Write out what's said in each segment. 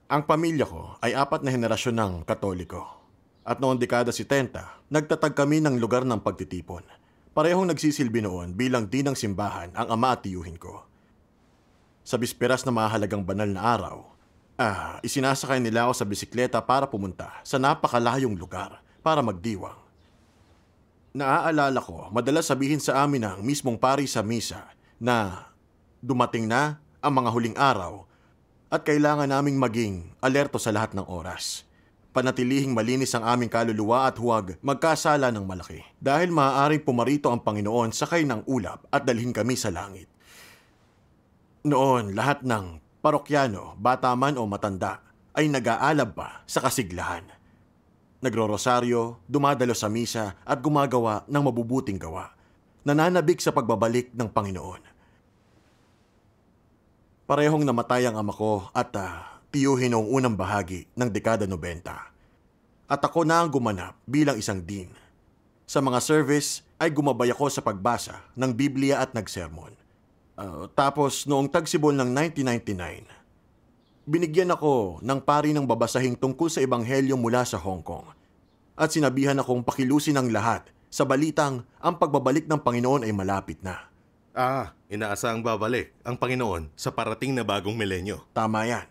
Ang pamilya ko ay 4 na henerasyon ng Katoliko. At noong dekada 70, nagtatag kami ng lugar ng pagtitipon. Parehong nagsisilbi noon bilang di ng simbahan ang ama at tiyuhin ko. Sa bisperas na mahalagang banal na araw, isinasakay nila ako sa bisikleta para pumunta sa napakalayong lugar para magdiwang. Naaalala ko, madalas sabihin sa amin ng mismong pari sa misa na dumating na ang mga huling araw at kailangan naming maging alerto sa lahat ng oras. Panatilihing malinis ang aming kaluluwa at huwag magkasala ng malaki dahil maaaring pumarito ang Panginoon sakay ng ulap at dalhin kami sa langit. Noon, lahat ng parokyano, bata man o matanda, ay nag-aalab pa sa kasiglahan. Nagro-rosaryo, dumadalo sa misa at gumagawa ng mabubuting gawa. Nananabik sa pagbabalik ng Panginoon. Parehong namatay ang ama ko at tiyuhin noong unang bahagi ng dekada 90. At ako na ang gumanap bilang isang dean. Sa mga service ay gumabay ako sa pagbasa ng Biblia at nagsermon. Tapos noong tagsibol ng 1999, binigyan ako ng pari ng babasahing tungkol sa Ebanghelyo mula sa Hong Kong. At sinabihan akong pakilusin ang lahat sa balitang ang pagbabalik ng Panginoon ay malapit na. Inaasahang babalik ang Panginoon sa parating na bagong milenyo. Tama yan.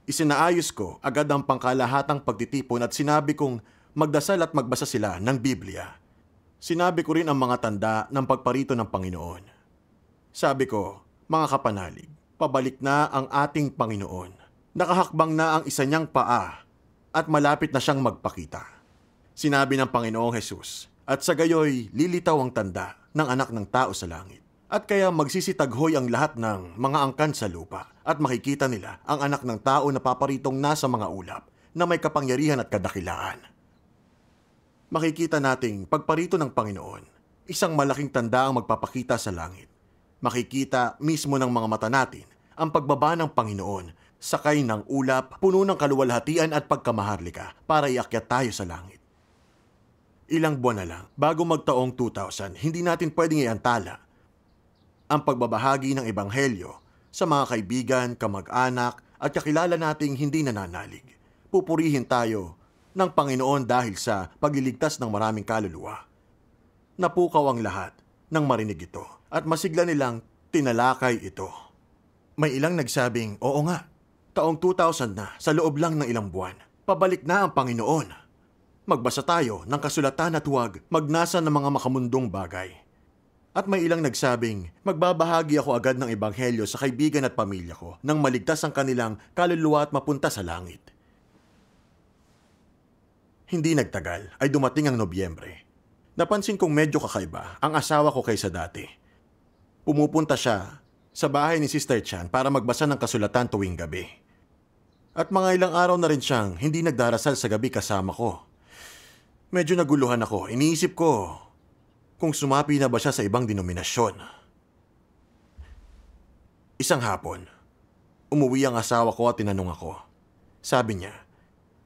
Isinaayos ko agad ang pangkalahatang pagtitipon at sinabi kong magdasal at magbasa sila ng Biblia. Sinabi ko rin ang mga tanda ng pagparito ng Panginoon. Sabi ko, mga kapanalig, pabalik na ang ating Panginoon. Nakahakbang na ang isa niyang paa at malapit na siyang magpakita. Sinabi ng Panginoong Hesus, at sa gayoy lilitaw ang tanda ng anak ng tao sa langit. At kaya magsisitaghoy ang lahat ng mga angkan sa lupa at makikita nila ang anak ng tao na paparitong nasa mga ulap na may kapangyarihan at kadakilaan. Makikita nating pagparito ng Panginoon, isang malaking tanda ang magpapakita sa langit. Makikita mismo ng mga mata natin ang pagbaba ng Panginoon, sakay ng ulap, puno ng kaluwalhatian at pagkamaharlika para iakyat tayo sa langit. Ilang buwan na lang, bago magtaong 2000, hindi natin pwedeng iantala ang pagbabahagi ng Ebanghelyo sa mga kaibigan, kamag-anak at kakilala nating hindi nananalig. Pupurihin tayo ng Panginoon dahil sa pagliligtas ng maraming kaluluwa. Napukaw ang lahat nang marinig ito at masigla nilang tinalakay ito. May ilang nagsabing, oo nga, taong 2000 na sa loob lang ng ilang buwan. Pabalik na ang Panginoon. Magbasa tayo ng kasulatan at huwag magnasa ng mga makamundong bagay. At may ilang nagsabing, magbabahagi ako agad ng Ebanghelyo sa kaibigan at pamilya ko nang maligtas ang kanilang kaluluwa at mapunta sa langit. Hindi nagtagal ay dumating ang Nobyembre. Napansin kong medyo kakaiba ang asawa ko kaysa dati. Pumupunta siya sa bahay ni Sister Chan para magbasa ng kasulatan tuwing gabi. At mga ilang araw na rin siyang hindi nagdarasal sa gabi kasama ko. Medyo naguluhan ako. Iniisip ko kung sumapi na ba siya sa ibang denominasyon. Isang hapon, umuwi ang asawa ko at tinanong ako. Sabi niya,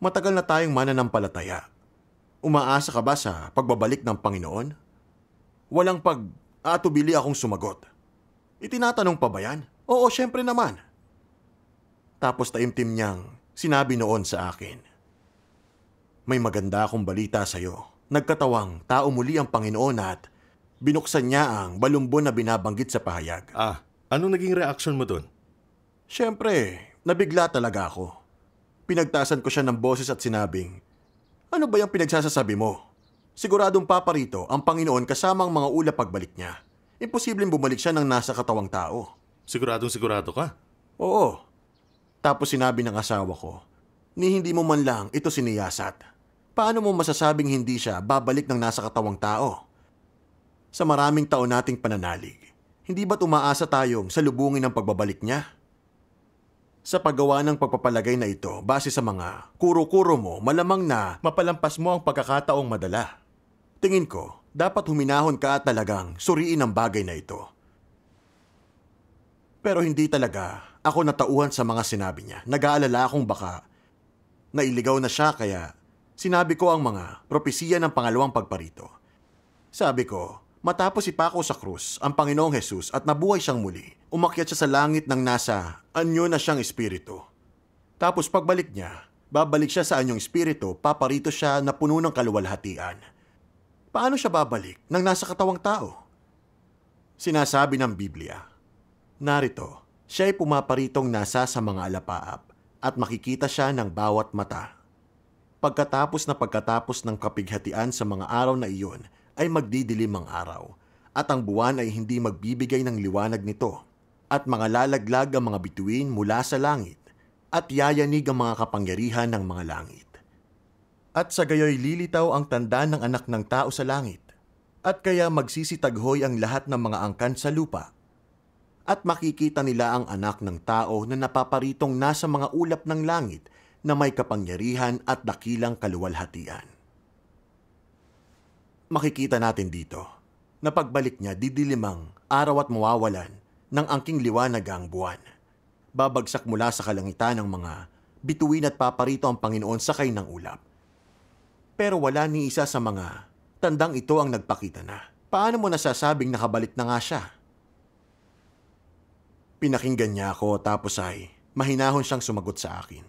matagal na tayong mananampalataya. Umaasa ka ba sa pagbabalik ng Panginoon? Walang pag-atubili akong sumagot. Itinatanong pa ba yan? Oo, syempre naman. Tapos taimtim niyang sinabi noon sa akin, may maganda akong balita sa iyo. Nagkatawang tao muli ang Panginoon at binuksan niya ang balumbon na binabanggit sa pahayag. Anong naging reaksyon mo dun? Siyempre, nabigla talaga ako. Pinagtaasan ko siya ng boses at sinabing, ano ba yung pinagsasasabi mo? Siguradong paparito ang Panginoon kasama ang mga ulap pagbalik niya. Imposibleng bumalik siya ng nasa katawang tao. Siguradong sigurado ka? Oo. Tapos sinabi ng asawa ko, ni hindi mo man lang ito siniyasat. Paano mo masasabing hindi siya babalik ng nasa katawang tao? Sa maraming taon nating pananalig, hindi ba't umaasa tayong salubungin ang pagbabalik niya? Sa paggawa ng pagpapalagay na ito, base sa mga kuro-kuro mo, malamang na mapalampas mo ang pagkakataong madala. Tingin ko, dapat huminahon ka at talagang suriin ang bagay na ito. Pero hindi talaga ako natauhan sa mga sinabi niya. Nag-aalala akong baka nailigaw na siya kaya sinabi ko ang mga propesiya ng pangalawang pagparito. Sabi ko, matapos ipako sa krus ang Panginoong Hesus at nabuhay siyang muli, umakyat siya sa langit ng nasa anyo na siyang espiritu. Tapos pagbalik niya, babalik siya sa anyong espiritu, paparito siya na puno ng kaluwalhatian. Paano siya babalik nang nasa katawang tao? Sinasabi ng Biblia, narito, siya ay pumaparitong nasa sa mga alapaap at makikita siya ng bawat mata. Pagkatapos ng kapighatian sa mga araw na iyon ay magdidilim ang araw at ang buwan ay hindi magbibigay ng liwanag nito at mga lalaglag ang mga bituin mula sa langit at yayanig ang mga kapangyarihan ng mga langit. At sa gayoy lilitaw ang tanda ng anak ng tao sa langit at kaya magsisitaghoy ang lahat ng mga angkan sa lupa at makikita nila ang anak ng tao na napaparitong nasa mga ulap ng langit na may kapangyarihan at dakilang kaluwalhatian. Makikita natin dito na pagbalik niya didilimang araw at mawawalan ng angking liwanag ang buwan. Babagsak mula sa kalangitan ng mga bituin at paparito ang Panginoon sakay ng ulap. Pero wala ni isa sa mga tandang ito ang nagpakita na. Paano mo nasasabing nakabalik na nga siya? Pinakinggan niya ako tapos ay mahinahon siyang sumagot sa akin.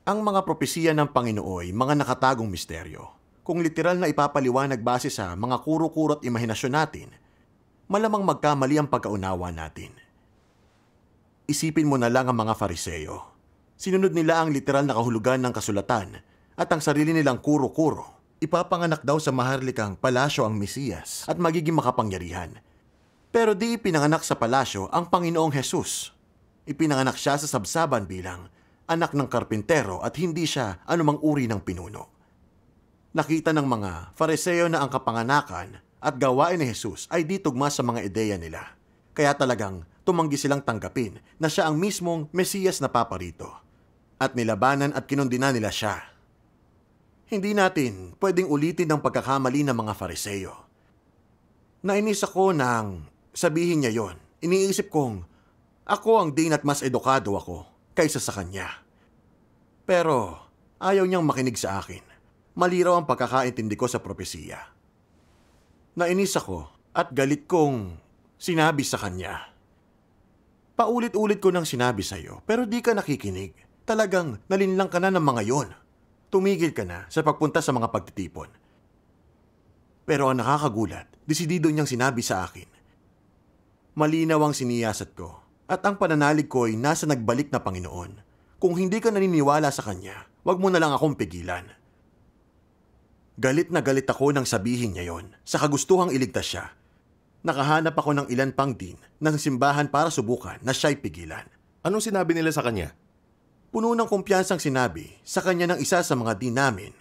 Ang mga propesiya ng Panginoon ay mga nakatagong misteryo. Kung literal na ipapaliwanag base sa mga kuro-kuro at imahinasyon natin, malamang magkamali ang pagkaunawa natin. Isipin mo na lang ang mga Fariseo. Sinunod nila ang literal na kahulugan ng kasulatan at ang sarili nilang kuro-kuro. Ipapanganak daw sa maharlikang palasyo ang Mesiyas at magiging makapangyarihan. Pero di ipinanganak sa palasyo ang Panginoong Hesus. Ipinanganak siya sa sabsaban bilang anak ng karpintero at hindi siya anumang uri ng pinuno. Nakita ng mga Fariseo na ang kapanganakan at gawain ni Jesus ay di tugma sa mga ideya nila. Kaya talagang tumanggi silang tanggapin na siya ang mismong Mesiyas na paparito. At nilabanan at kinundina nila siya. Hindi natin pwedeng ulitin ang pagkakamali ng mga Fariseo. Nainis ako nang sabihin niya yon. Iniisip kong ako ang din at mas edukado ako kaysa sa kanya. Pero ayaw niyang makinig sa akin. Mali raw ang pagkakaintindi ko sa propesiya. Nainis ako at galit kong sinabi sa kanya. Paulit-ulit ko nang sinabi sa iyo pero di ka nakikinig. Talagang nalinlang ka na ng mga yon. Tumigil ka na sa pagpunta sa mga pagtitipon. Pero ang nakakagulat, desidido niyang sinabi sa akin. Malinaw ang siniyasat ko at ang pananalig ko ay nasa nagbalik na Panginoon. Kung hindi ka naniniwala sa Kanya, wag mo na lang akong pigilan. Galit na galit ako nang sabihin niya yon. Sa kagustuhang iligtas siya. Nakahanap ako ng ilan pang din ng simbahan para subukan na siya'y pigilan. Anong sinabi nila sa kanya? Puno ng kumpiyansang sinabi sa kanya ng isa sa mga din namin.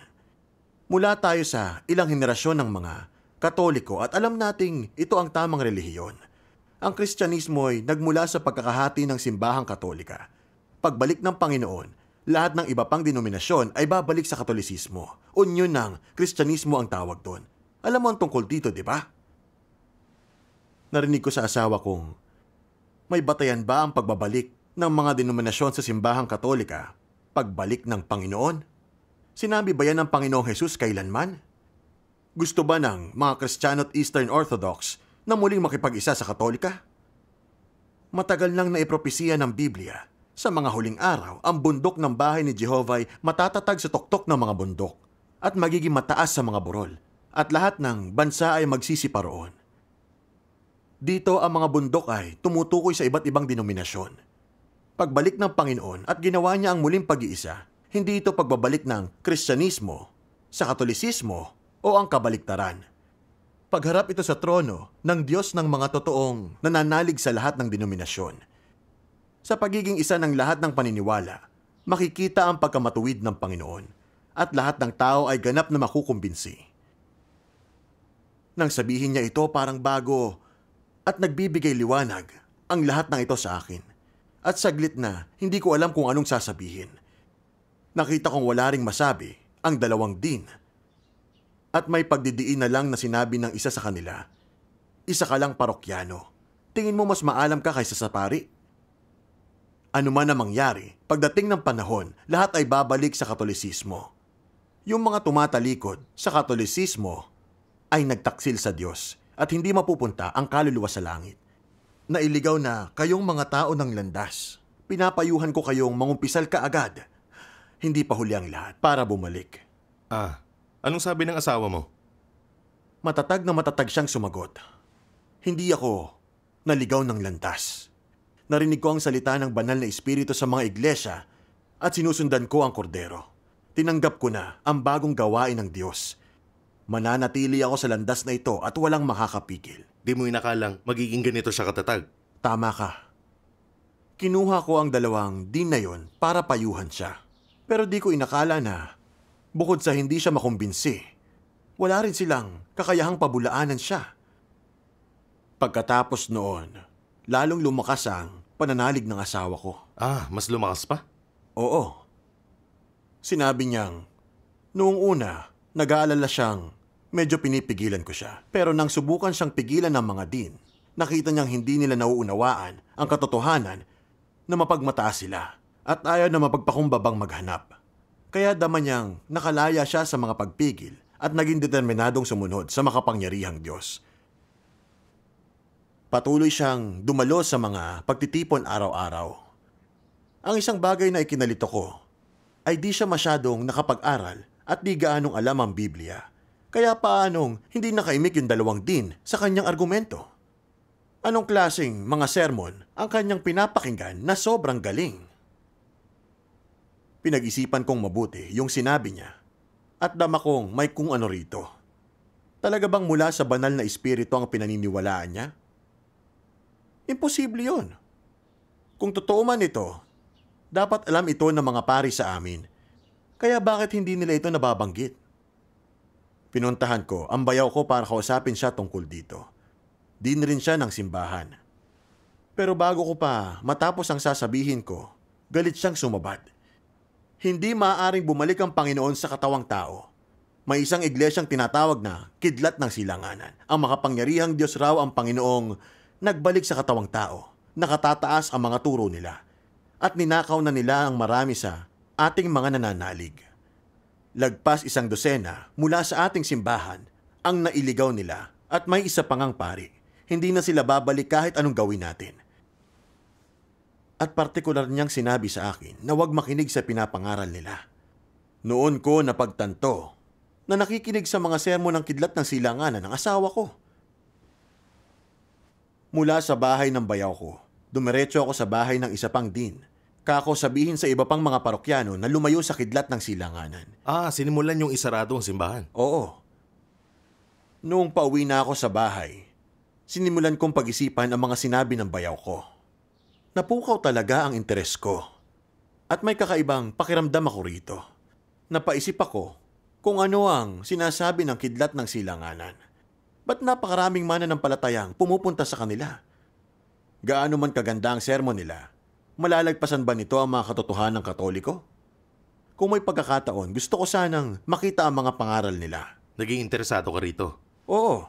Mula tayo sa ilang henerasyon ng mga Katoliko at alam nating ito ang tamang relihiyon. Ang Kristyanismo ay nagmula sa pagkakahati ng simbahang Katolika. Pagbalik ng Panginoon, lahat ng iba pang denominasyon ay babalik sa Katolisismo. Unyon ng Kristyanismo ang tawag doon. Alam mo ang tungkol dito, di ba? Narinig ko sa asawa kong, may batayan ba ang pagbabalik ng mga denominasyon sa simbahang Katolika? Pagbalik ng Panginoon? Sinabi ba yan ng Panginoong Hesus kailanman? Gusto ba ng mga Kristiyano at Eastern Orthodox na muling makipag-isa sa Katolika? Matagal nang naipropesiya ng Biblia. Sa mga huling araw, ang bundok ng bahay ni Jehovah ay matatatag sa tuktok ng mga bundok at magiging mataas sa mga burol at lahat ng bansa ay magsisiparoon. Dito ang mga bundok ay tumutukoy sa iba't ibang denominasyon. Pagbalik ng Panginoon at ginawa niya ang muling pag-iisa, hindi ito pagbabalik ng Kristyanismo sa Katolisismo o ang kabaliktaran. Pagharap ito sa trono ng Diyos ng mga totoong nananalig sa lahat ng denominasyon. Sa pagiging isa ng lahat ng paniniwala, makikita ang pagkamatuwid ng Panginoon at lahat ng tao ay ganap na makukumbinsi. Nang sabihin niya ito parang bago at nagbibigay liwanag ang lahat ng ito sa akin. At saglit na hindi ko alam kung anong sasabihin. Nakita kong wala ring masabi ang dalawang din. At may pagdidiin na lang na sinabi ng isa sa kanila, isa ka lang parokyano. Tingin mo mas maalam ka kaysa sa pari? Ano man ang mangyari, pagdating ng panahon, lahat ay babalik sa Katolisismo. Yung mga tumatalikod sa Katolisismo ay nagtaksil sa Diyos at hindi mapupunta ang kaluluwa sa langit. Nailigaw na kayong mga tao ng landas. pinapayuhan ko kayong mangumpisal kaagad. Hindi pa huli ang lahat para bumalik. Anong sabi ng asawa mo? Matatag na matatag siyang sumagot. Hindi ako naligaw ng lantas. Narinig ko ang salita ng banal na espiritu sa mga iglesia at sinusundan ko ang kordero. Tinanggap ko na ang bagong gawain ng Diyos. Mananatili ako sa landas na ito at walang makakapigil. Di mo inakalang magiging ganito siya katatag. Tama ka. Kinuha ko ang 2 din na yon para payuhan siya. Pero di ko inakala na bukod sa hindi siya makumbinsi, wala rin silang kakayahang pabulaanan siya. Pagkatapos noon, lalong lumakas ang pananalig ng asawa ko. Mas lumakas pa? Oo. Sinabi niyang, noong una, nag-aalala siyang medyo pinipigilan ko siya. Pero nang subukan siyang pigilan ng mga din, nakita niyang hindi nila nauunawaan ang katotohanan na mapagmataas sila at ayaw na mapagpakumbabang maghanap. Kaya dama niyang nakalaya siya sa mga pagpigil at naging determinadong sumunod sa makapangyarihang Diyos. Patuloy siyang dumalo sa mga pagtitipon araw-araw. Ang isang bagay na ikinalito ko ay di siya masyadong nakapag-aral at di gaanong alam ang Biblia. Kaya paanong hindi nakaimik yung 2 din sa kanyang argumento? Anong klaseng mga sermon ang kanyang pinapakinggan na sobrang galing? Pinag-isipan kong mabuti yung sinabi niya at dama kong may kung ano rito. Talaga bang mula sa banal na espiritu ang pinaniniwalaan niya? Imposible yun. Kung totoo man ito, dapat alam ito ng mga pari sa amin. Kaya bakit hindi nila ito nababanggit? Pinuntahan ko ang bayaw ko para kausapin siya tungkol dito. Din rin siya ng simbahan. Pero bago ko pa matapos ang sasabihin ko, galit siyang sumabad. Hindi maaaring bumalik ang Panginoon sa katawang tao. May isang iglesyang tinatawag na kidlat ng silanganan. Ang makapangyarihang Diyos raw ang Panginoong nagbalik sa katawang tao. Nakatataas ang mga turo nila. At ninakaw na nila ang marami sa ating mga nananalig. Lagpas 100 mula sa ating simbahan ang nailigaw nila at may isa pang pari. Hindi na sila babalik kahit anong gawin natin. At partikular niyang sinabi sa akin na huwag makinig sa pinapangaral nila. Noon ko napagtanto na nakikinig sa mga sermon ng kidlat ng silanganan ng asawa ko. Mula sa bahay ng bayaw ko, dumiretso ako sa bahay ng isa pang din. Kako sabihin sa iba pang mga parokyano na lumayo sa kidlat ng silanganan. Sinimulan yung isarado ang simbahan. Oo. Noong pauwi na ako sa bahay, sinimulan kong pag-isipan ang mga sinabi ng bayaw ko. Napukaw talaga ang interes ko. At may kakaibang pakiramdam ako rito. Napaisip ako kung ano ang sinasabi ng kidlat ng silanganan. Ba't napakaraming mananampalatayang pumupunta sa kanila? Gaano man kaganda ang sermon nila, malalagpasan ba nito ang mga katotohanan ng Katoliko? Kung may pagkakataon, gusto ko sanang makita ang mga pangaral nila. Naging interesado ka rito? Oo.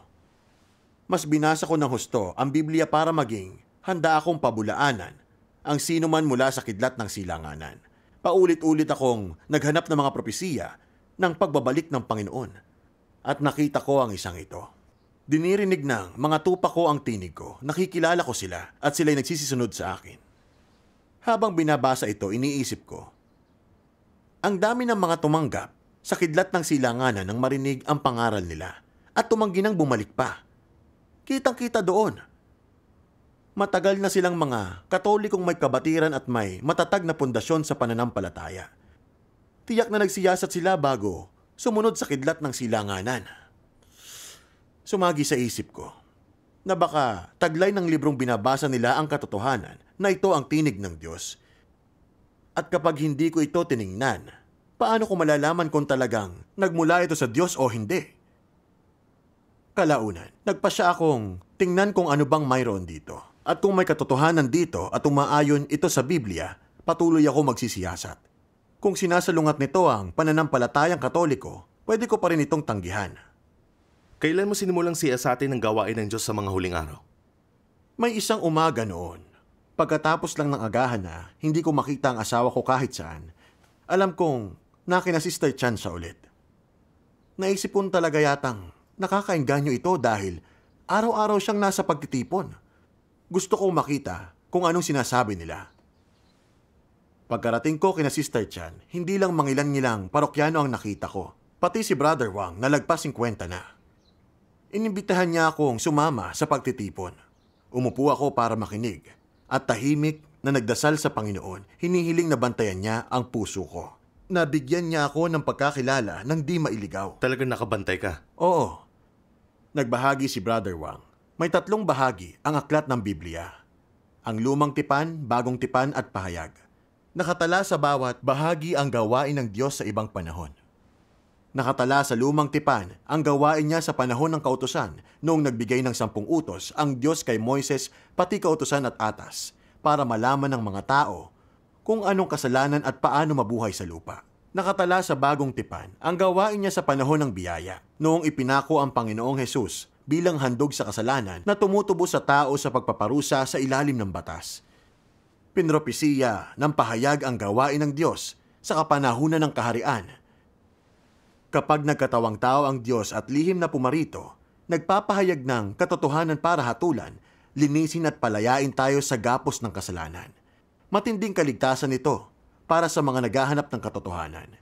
Mas binasa ko ng husto ang Biblia para maging handa akong pabulaanan ang sino man mula sa kidlat ng silanganan. Paulit-ulit akong naghanap ng mga propesiya ng pagbabalik ng Panginoon. At nakita ko ang isang ito. Dinirinig ng mga tupa ko ang tinig ko, nakikilala ko sila at sila'y nagsisisunod sa akin. Habang binabasa ito, iniisip ko, ang dami ng mga tumanggap sa kidlat ng silanganan nang marinig ang pangaral nila at tumanggi nang bumalik pa. Kitang-kita doon. Matagal na silang mga Katolikong may kabatiran at may matatag na pundasyon sa pananampalataya. Tiyak na nagsiyasat sila bago sumunod sa kidlat ng silanganan. Sumagi sa isip ko na baka taglay ng librong binabasa nila ang katotohanan na ito ang tinig ng Diyos. At kapag hindi ko ito tiningnan, paano ko malalaman kung talagang nagmula ito sa Diyos o hindi? Kalaunan, nagpasya akong tingnan kung ano bang mayroon dito. At kung may katotohanan dito at umaayon ito sa Biblia, patuloy ako magsisiyasat. Kung sinasalungat nito ang pananampalatayang Katoliko, pwede ko pa rin itong tanggihan. Kailan mo sinimulang siyasatin ng gawain ng Diyos sa mga huling araw? May isang umaga noon. Pagkatapos lang ng agahan na hindi ko makita ang asawa ko kahit saan, alam kong nakina Sister Chan siya ulit. Naisip ko talaga yatang nakakaengganyo ito dahil araw-araw siyang nasa pagtitipon. Gusto kong makita kung anong sinasabi nila. Pagkarating ko kina Sister Chan, hindi lang mangilan-ngilang parokyano ang nakita ko. Pati si Brother Wang na lagpas 50 na. Inimbitahan niya akong sumama sa pagtitipon. Umupo ako para makinig at tahimik na nagdasal sa Panginoon, hinihiling na bantayan niya ang puso ko. Nabigyan niya ako ng pagkakilala ng di mailigaw. Talagang nakabantay ka. Oo. Nagbahagi si Brother Wang. May 3 bahagi ang aklat ng Biblia. Ang lumang tipan, bagong tipan at pahayag. Nakatala sa bawat bahagi ang gawain ng Diyos sa ibang panahon. Nakatala sa lumang tipan ang gawain niya sa panahon ng kautusan noong nagbigay ng 10 utos ang Diyos kay Moises pati kautusan at atas para malaman ng mga tao kung anong kasalanan at paano mabuhay sa lupa. Nakatala sa bagong tipan ang gawain niya sa panahon ng biyaya noong ipinako ang Panginoong Hesus bilang handog sa kasalanan na tumutubo sa tao sa pagpaparusa sa ilalim ng batas. Pinropesiya ng pahayag ang gawain ng Diyos sa kapanahunan ng kaharian. Kapag nagkatawang tao ang Diyos at lihim na pumarito, nagpapahayag ng katotohanan para hatulan, linisin at palayain tayo sa gapos ng kasalanan. Matinding kaligtasan ito para sa mga naghahanap ng katotohanan.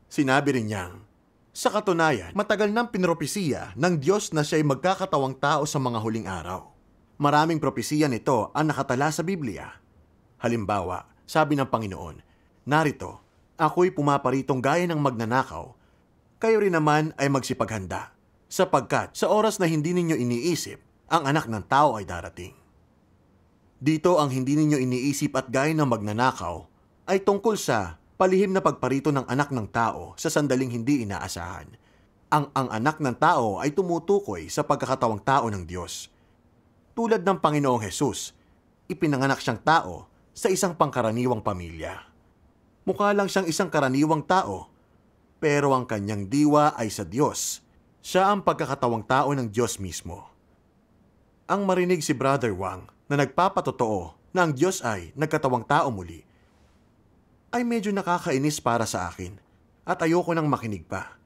Sinabi rin niyang, sa katunayan, matagal nang pinropesiya ng Diyos na siya'y magkakatawang tao sa mga huling araw. Maraming propesiya nito ang nakatala sa Biblia. Halimbawa, sabi ng Panginoon, narito, ako'y pumaparitong gaya ng magnanakaw. Kayo rin naman ay magsipaghanda, sapagkat sa oras na hindi ninyo iniisip, ang anak ng tao ay darating. Dito ang hindi ninyo iniisip at gaya ng magnanakaw ay tungkol sa palihim na pagparito ng anak ng tao sa sandaling hindi inaasahan. Ang anak ng tao ay tumutukoy sa pagkakatawang tao ng Diyos. Tulad ng Panginoong Hesus, ipinanganak siyang tao sa isang pangkaraniwang pamilya. Mukha lang siyang isang karaniwang tao, pero ang kanyang diwa ay sa Diyos. Siya ang pagkakatawang tao ng Diyos mismo. Ang marinig si Brother Wang na nagpapatotoo na ang Diyos ay nagkatawang tao muli, ay medyo nakakainis para sa akin at ayoko nang makinig pa.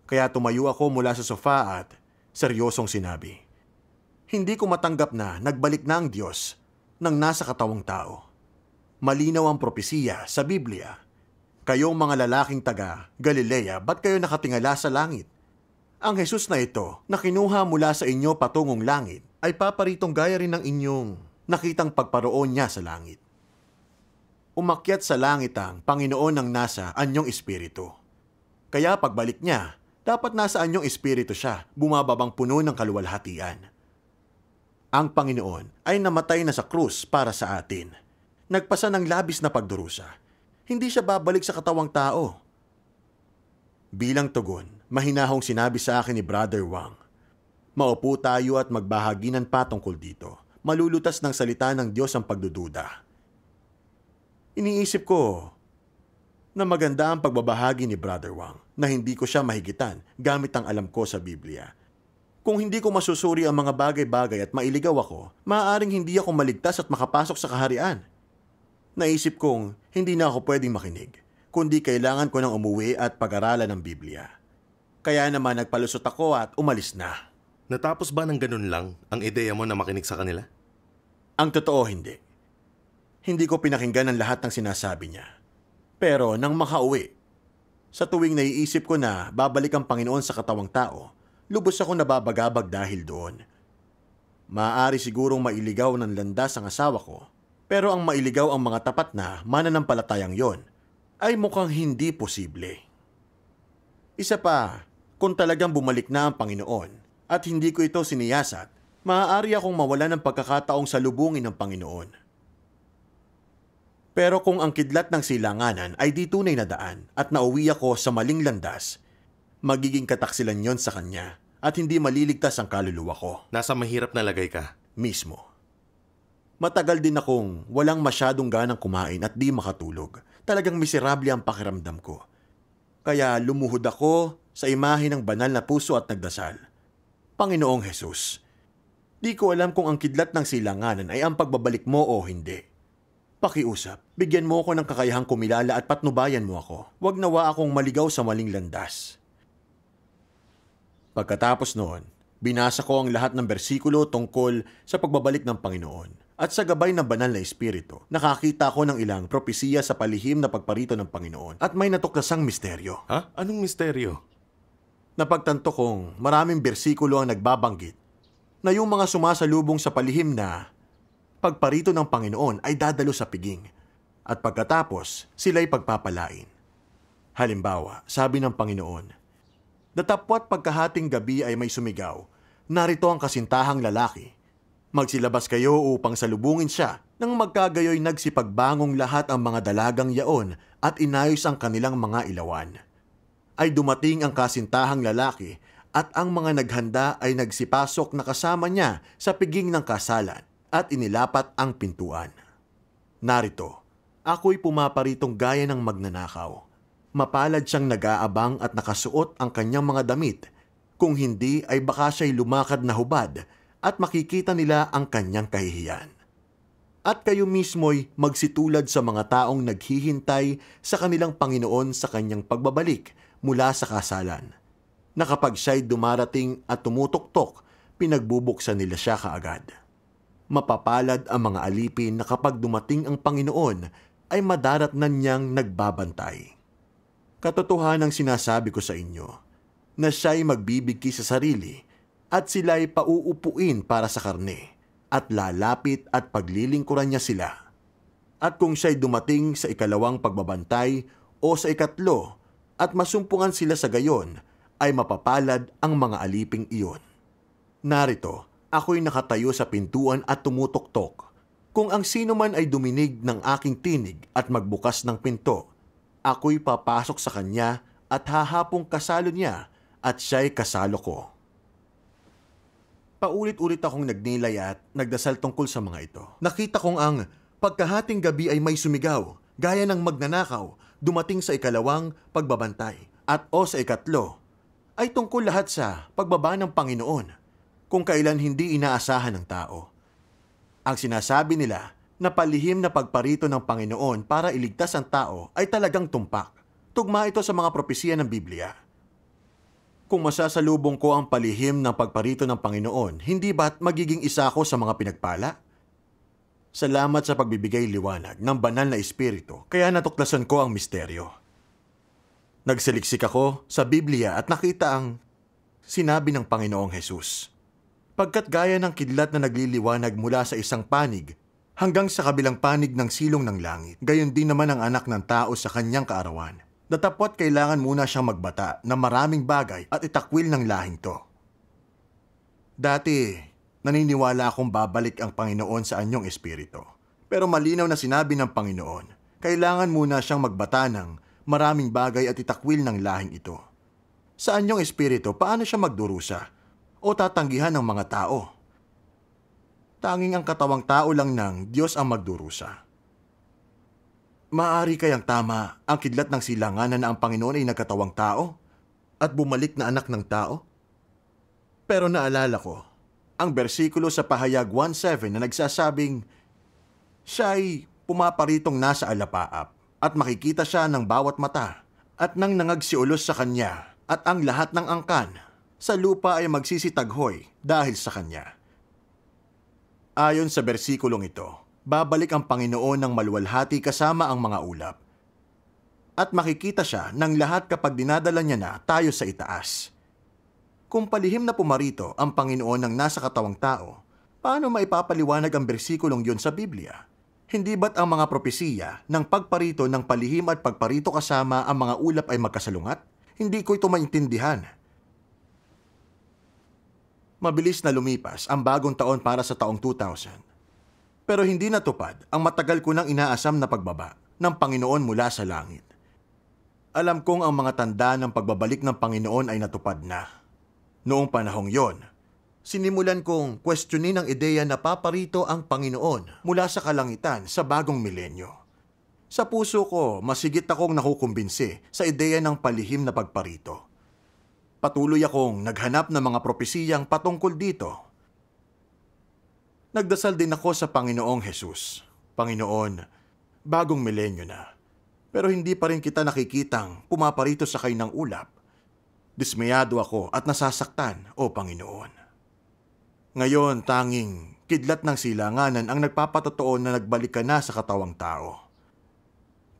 Kaya tumayo ako mula sa sofa at seryosong sinabi, hindi ko matanggap na nagbalik na ang Diyos ng nasa katawang tao. Malinaw ang propesiya sa Biblia. Kayong mga lalaking taga Galilea, ba't kayo nakatingala sa langit? Ang Jesus na ito na kinuha mula sa inyo patungong langit ay paparitong gaya rin ng inyong nakitang pagparoon niya sa langit. Umakyat sa langit ang Panginoon ng nasa anyong espiritu. Kaya pagbalik niya, dapat nasa anyong espiritu siya, bumababang puno ng kaluwalhatian. Ang Panginoon ay namatay na sa krus para sa atin. Nagpasa ng labis na pagdurusa. Hindi siya babalik sa katawang tao. Bilang tugon, mahinahong sinabi sa akin ni Brother Wang, maupo tayo at magbahaginan pa tungkol dito. Malulutas ng salita ng Diyos ang pagdududa. Iniisip ko na maganda ang pagbabahagi ni Brother Wang na hindi ko siya mahigitan gamit ang alam ko sa Biblia. Kung hindi ko masusuri ang mga bagay-bagay at mailigaw ako, maaaring hindi ako maligtas at makapasok sa kaharian. Naisip kong hindi na ako pwedeng makinig, kundi kailangan ko nang umuwi at pag-aralan ng Biblia. Kaya naman nagpalusot ako at umalis na. Natapos ba ng ganun lang ang ideya mo na makinig sa kanila? Ang totoo hindi. Hindi ko pinakinggan ang lahat ng sinasabi niya. Pero nang makauwi, sa tuwing naiisip ko na babalik ang Panginoon sa katawang tao, lubos ako nababagabag dahil doon. Maaari sigurong mailigaw ng landas ang asawa ko, pero ang mailigaw ang mga tapat na mananampalatayang yon ay mukhang hindi posible. Isa pa, kung talagang bumalik na ang Panginoon at hindi ko ito siniyasat, maaari akong mawala ng pagkakataong salubungin ng Panginoon. Pero kung ang kidlat ng silanganan ay di tunay na daan at nauwi ako sa maling landas, magiging kataksilan yon sa kanya at hindi maliligtas ang kaluluwa ko. Nasa mahirap na lagay ka. Mismo. Matagal din akong walang masyadong ganang kumain at di makatulog. Talagang miserable ang pakiramdam ko. Kaya lumuhod ako sa imahe ng banal na puso at nagdasal. Panginoong Hesus, di ko alam kung ang kidlat ng silanganan ay ang pagbabalik mo o hindi. Pakiusap, bigyan mo ako ng kakayahang kumilala at patnubayan mo ako. Huwag nawa akong maligaw sa maling landas. Pagkatapos noon, binasa ko ang lahat ng bersikulo tungkol sa pagbabalik ng Panginoon At sa gabay ng banal na espiritu, nakakita ko ng ilang propesiya sa palihim na pagparito ng Panginoon at may natuklasang misteryo. Ha? Anong misteryo? Napagtanto kong maraming bersikulo ang nagbabanggit na yung mga sumasalubong sa palihim na pagparito ng Panginoon ay dadalo sa piging at pagkatapos sila'y pagpapalain. Halimbawa, sabi ng Panginoon, "Datapwat pagkahating gabi ay may sumigaw, narito ang kasintahang lalaki. Magsilabas kayo upang salubungin siya nang magkagayoy nagsipagbangong lahat ang mga dalagang yaon at inayos ang kanilang mga ilawan. Ay dumating ang kasintahang lalaki at ang mga naghanda ay nagsipasok na kasama niya sa piging ng kasalan at inilapat ang pintuan. Narito, ako'y pumaparitong gaya ng magnanakaw. Mapalad siyang nag-aabang at nakasuot ang kanyang mga damit. Kung hindi ay baka siya'y lumakad na hubad at makikita nila ang kanyang kahihiyan. At kayo mismo'y magsitulad sa mga taong naghihintay sa kanilang Panginoon sa kanyang pagbabalik mula sa kasalan, na kapag siya'y dumarating at tumutuktok, pinagbubuksan nila siya kaagad. Mapapalad ang mga alipin na kapag dumating ang Panginoon ay madaratnan niyang nagbabantay. Katotohanang sinasabi ko sa inyo na siya'y magbibigki sa sarili at sila'y pauupuin para sa karne, at lalapit at paglilingkuran niya sila. At kung siya'y dumating sa ikalawang pagbabantay o sa ikatlo, at masumpungan sila sa gayon, ay mapapalad ang mga aliping iyon. Narito, ako'y nakatayo sa pintuan at tumutuktok. Kung ang sino man ay duminig ng aking tinig at magbukas ng pinto, ako'y papasok sa kanya at hahapong kasalo niya at siya'y kasalo ko." Paulit-ulit akong nagnilay at nagdasal tungkol sa mga ito. Nakita kong ang pagkahating gabi ay may sumigaw, gaya ng magnanakaw, dumating sa ikalawang pagbabantay, at o sa ikatlo, ay tungkol lahat sa pagbaba ng Panginoon, kung kailan hindi inaasahan ng tao. Ang sinasabi nila na palihim na pagparito ng Panginoon para iligtas ang tao ay talagang tumpak. Tugma ito sa mga propesiya ng Biblia. Kung masasalubong ko ang palihim ng pagparito ng Panginoon, hindi ba't magiging isa ako sa mga pinagpala? Salamat sa pagbibigay liwanag ng banal na espiritu, kaya natuklasan ko ang misteryo. Nagsaliksik ako sa Biblia at nakita ang sinabi ng Panginoong Hesus. Pagkat gaya ng kidlat na nagliliwanag mula sa isang panig hanggang sa kabilang panig ng silong ng langit, gayon din naman ang anak ng tao sa kanyang kaarawan. Datapwat kailangan muna siyang magbata ng maraming bagay at itakwil ng lahing to. Dati, naniniwala akong babalik ang Panginoon sa anyong espiritu. Pero malinaw na sinabi ng Panginoon, kailangan muna siyang magbata ng maraming bagay at itakwil ng lahing ito. Sa anyong espiritu, paano siya magdurusa o tatanggihan ng mga tao? Tanging ang katawang tao lang ng Diyos ang magdurusa. Maaari kayang tama ang kidlat ng silanganan na ang Panginoon ay nagkatawang tao at bumalik na anak ng tao? Pero naalala ko ang bersikulo sa Pahayag 1:7 na nagsasabing, "Siya'y pumaparitong nasa alapaap at makikita siya ng bawat mata at nang nangagsiulos sa kanya at ang lahat ng angkan sa lupa ay magsisitaghoy dahil sa kanya." Ayon sa bersikulong ito, babalik ang Panginoon ng maluwalhati kasama ang mga ulap. At makikita siya ng lahat kapag dinadala niya na tayo sa itaas. Kung palihim na pumarito ang Panginoon ng nasa katawang tao, paano maipapaliwanag ang bersikulong yun sa Biblia? Hindi ba't ang mga propesiya ng pagparito ng palihim at pagparito kasama ang mga ulap ay magkasalungat? Hindi ko ito maintindihan. Mabilis na lumipas ang bagong taon para sa taong 2000. Pero hindi natupad ang matagal ko nang inaasam na pagbaba ng Panginoon mula sa langit. Alam kong ang mga tanda ng pagbabalik ng Panginoon ay natupad na. Noong panahong yon, sinimulan kong questionin ang ideya na paparito ang Panginoon mula sa kalangitan sa bagong milenyo. Sa puso ko, masigit akong nakukumbinsi sa ideya ng palihim na pagparito. Patuloy akong naghanap ng mga propesiyang patungkol dito. Nagdasal din ako sa Panginoong Hesus. Panginoon, bagong milenyo na, pero hindi pa rin kita nakikitang pumaparito sa kainang ulap. Dismayado ako at nasasaktan, O Panginoon. Ngayon, tanging Kidlat ng silanganan ang nagpapatotoo na nagbalik ka na sa katawang tao.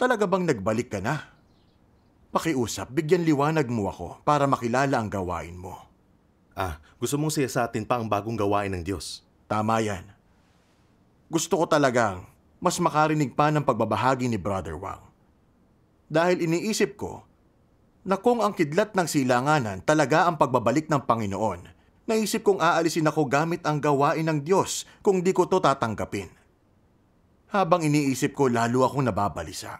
Talaga bang nagbalik ka na? Pakiusap, bigyan liwanag mo ako para makilala ang gawain mo. Gusto mong siyasatin pa ang bagong gawain ng Diyos. Tama yan. Gusto ko talagang mas makarinig pa ng pagbabahagi ni Brother Wang. Dahil iniisip ko na kung ang kidlat ng silanganan talaga ang pagbabalik ng Panginoon, naisip kong aalisin ako gamit ang gawain ng Diyos kung di ko to tatanggapin. Habang iniisip ko, lalo akong nababalisa.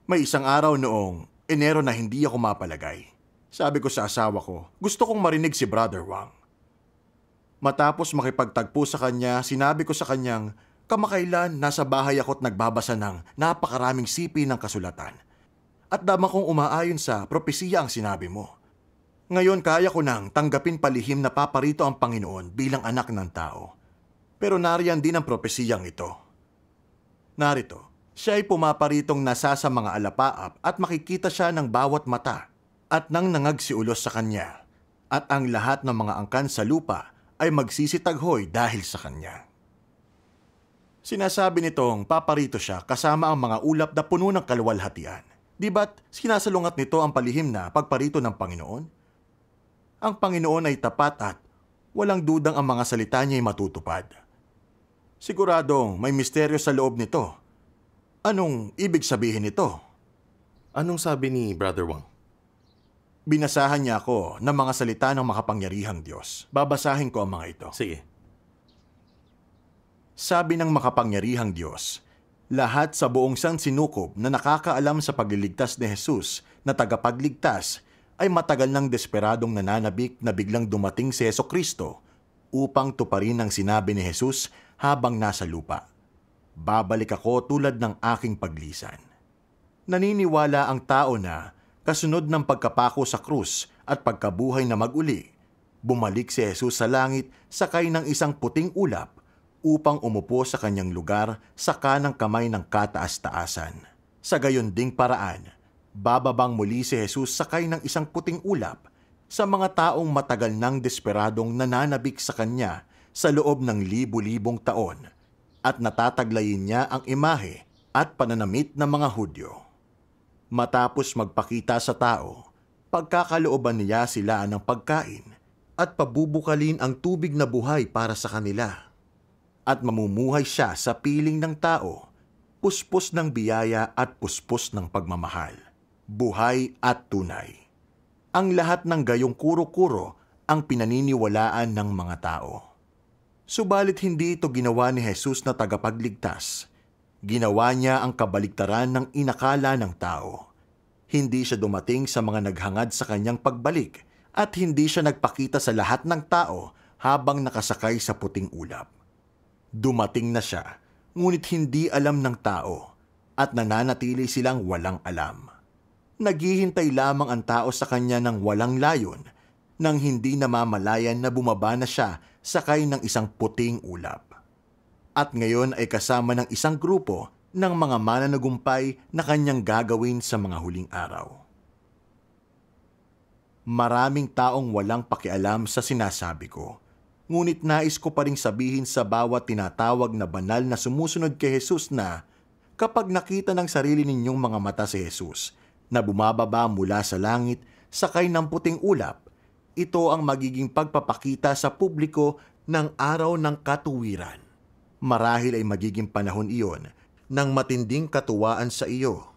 May isang araw noong Enero na hindi ako mapalagay. Sabi ko sa asawa ko, gusto kong marinig si Brother Wang. Matapos makipagtagpo sa kanya, sinabi ko sa kanyang, kamakailan nasa bahay ako't nagbabasa ng napakaraming sipi ng kasulatan. At damang kong umaayon sa propesiya ang sinabi mo. Ngayon kaya ko nang tanggapin palihim na paparito ang Panginoon bilang anak ng tao. Pero nariyan din ang propesiyang ito. Narito, siya ay pumaparitong nasa sa mga alapaap at makikita siya ng bawat mata at nang nangagsiulos sa kanya. At ang lahat ng mga angkan sa lupa ay magsisitaghoy dahil sa kanya. Sinasabi nitong paparito siya kasama ang mga ulap na puno ng kaluwalhatian. Di ba't sinasalungat nito ang palihim na pagparito ng Panginoon? Ang Panginoon ay tapat at walang dudang ang mga salita niya ay matutupad. Siguradong may misteryo sa loob nito. Anong ibig sabihin nito? Anong sabi ni Brother Wang? Binasahan niya ako ng mga salita ng makapangyarihang Diyos. Babasahin ko ang mga ito. Sige. Sabi ng makapangyarihang Diyos, lahat sa buong sansinukob na nakakaalam sa pagliligtas ni Jesus na tagapagligtas ay matagal ng desperadong nananabik na biglang dumating si Jesucristo upang tuparin ang sinabi ni Jesus habang nasa lupa. Babalik ako tulad ng aking paglisan. Naniniwala ang tao na kasunod ng pagkapako sa krus at pagkabuhay na mag-uli, bumalik si Jesus sa langit sakay ng isang puting ulap upang umupo sa kanyang lugar sa kanang kamay ng kataas-taasan. Sa gayon ding paraan, bababang muli si Jesus sakay ng isang puting ulap sa mga taong matagal nang desperadong nananabik sa kanya sa loob ng libu-libong taon at natataglayin niya ang imahe at pananamit ng mga Hudyo. Matapos magpakita sa tao, pagkakalooban niya sila ng pagkain at pabubukalin ang tubig na buhay para sa kanila. At mamumuhay siya sa piling ng tao, puspos ng biyaya at puspos ng pagmamahal, buhay at tunay. Ang lahat ng gayong kuro-kuro ang pinaniniwalaan ng mga tao. Subalit hindi ito ginawa ni Jesus na tagapagligtas. Ginawa niya ang kabaligtaran ng inakala ng tao. Hindi siya dumating sa mga naghangad sa kanyang pagbalik at hindi siya nagpakita sa lahat ng tao habang nakasakay sa puting ulap. Dumating na siya, ngunit hindi alam ng tao at nananatili silang walang alam. Naghihintay lamang ang tao sa kanya ng walang layon nang hindi namamalayan na bumaba na siya sakay ng isang puting ulap. At ngayon ay kasama ng isang grupo ng mga mananagumpay na kanyang gagawin sa mga huling araw. Maraming taong walang pakialam sa sinasabi ko, ngunit nais ko pa ring sabihin sa bawat tinatawag na banal na sumusunod kay Jesus na kapag nakita ng sarili ninyong mga mata si Jesus na bumababa mula sa langit sakay ng puting ulap, ito ang magiging pagpapakita sa publiko ng araw ng katuwiran. Marahil ay magiging panahon iyon ng matinding katuwaan sa iyo.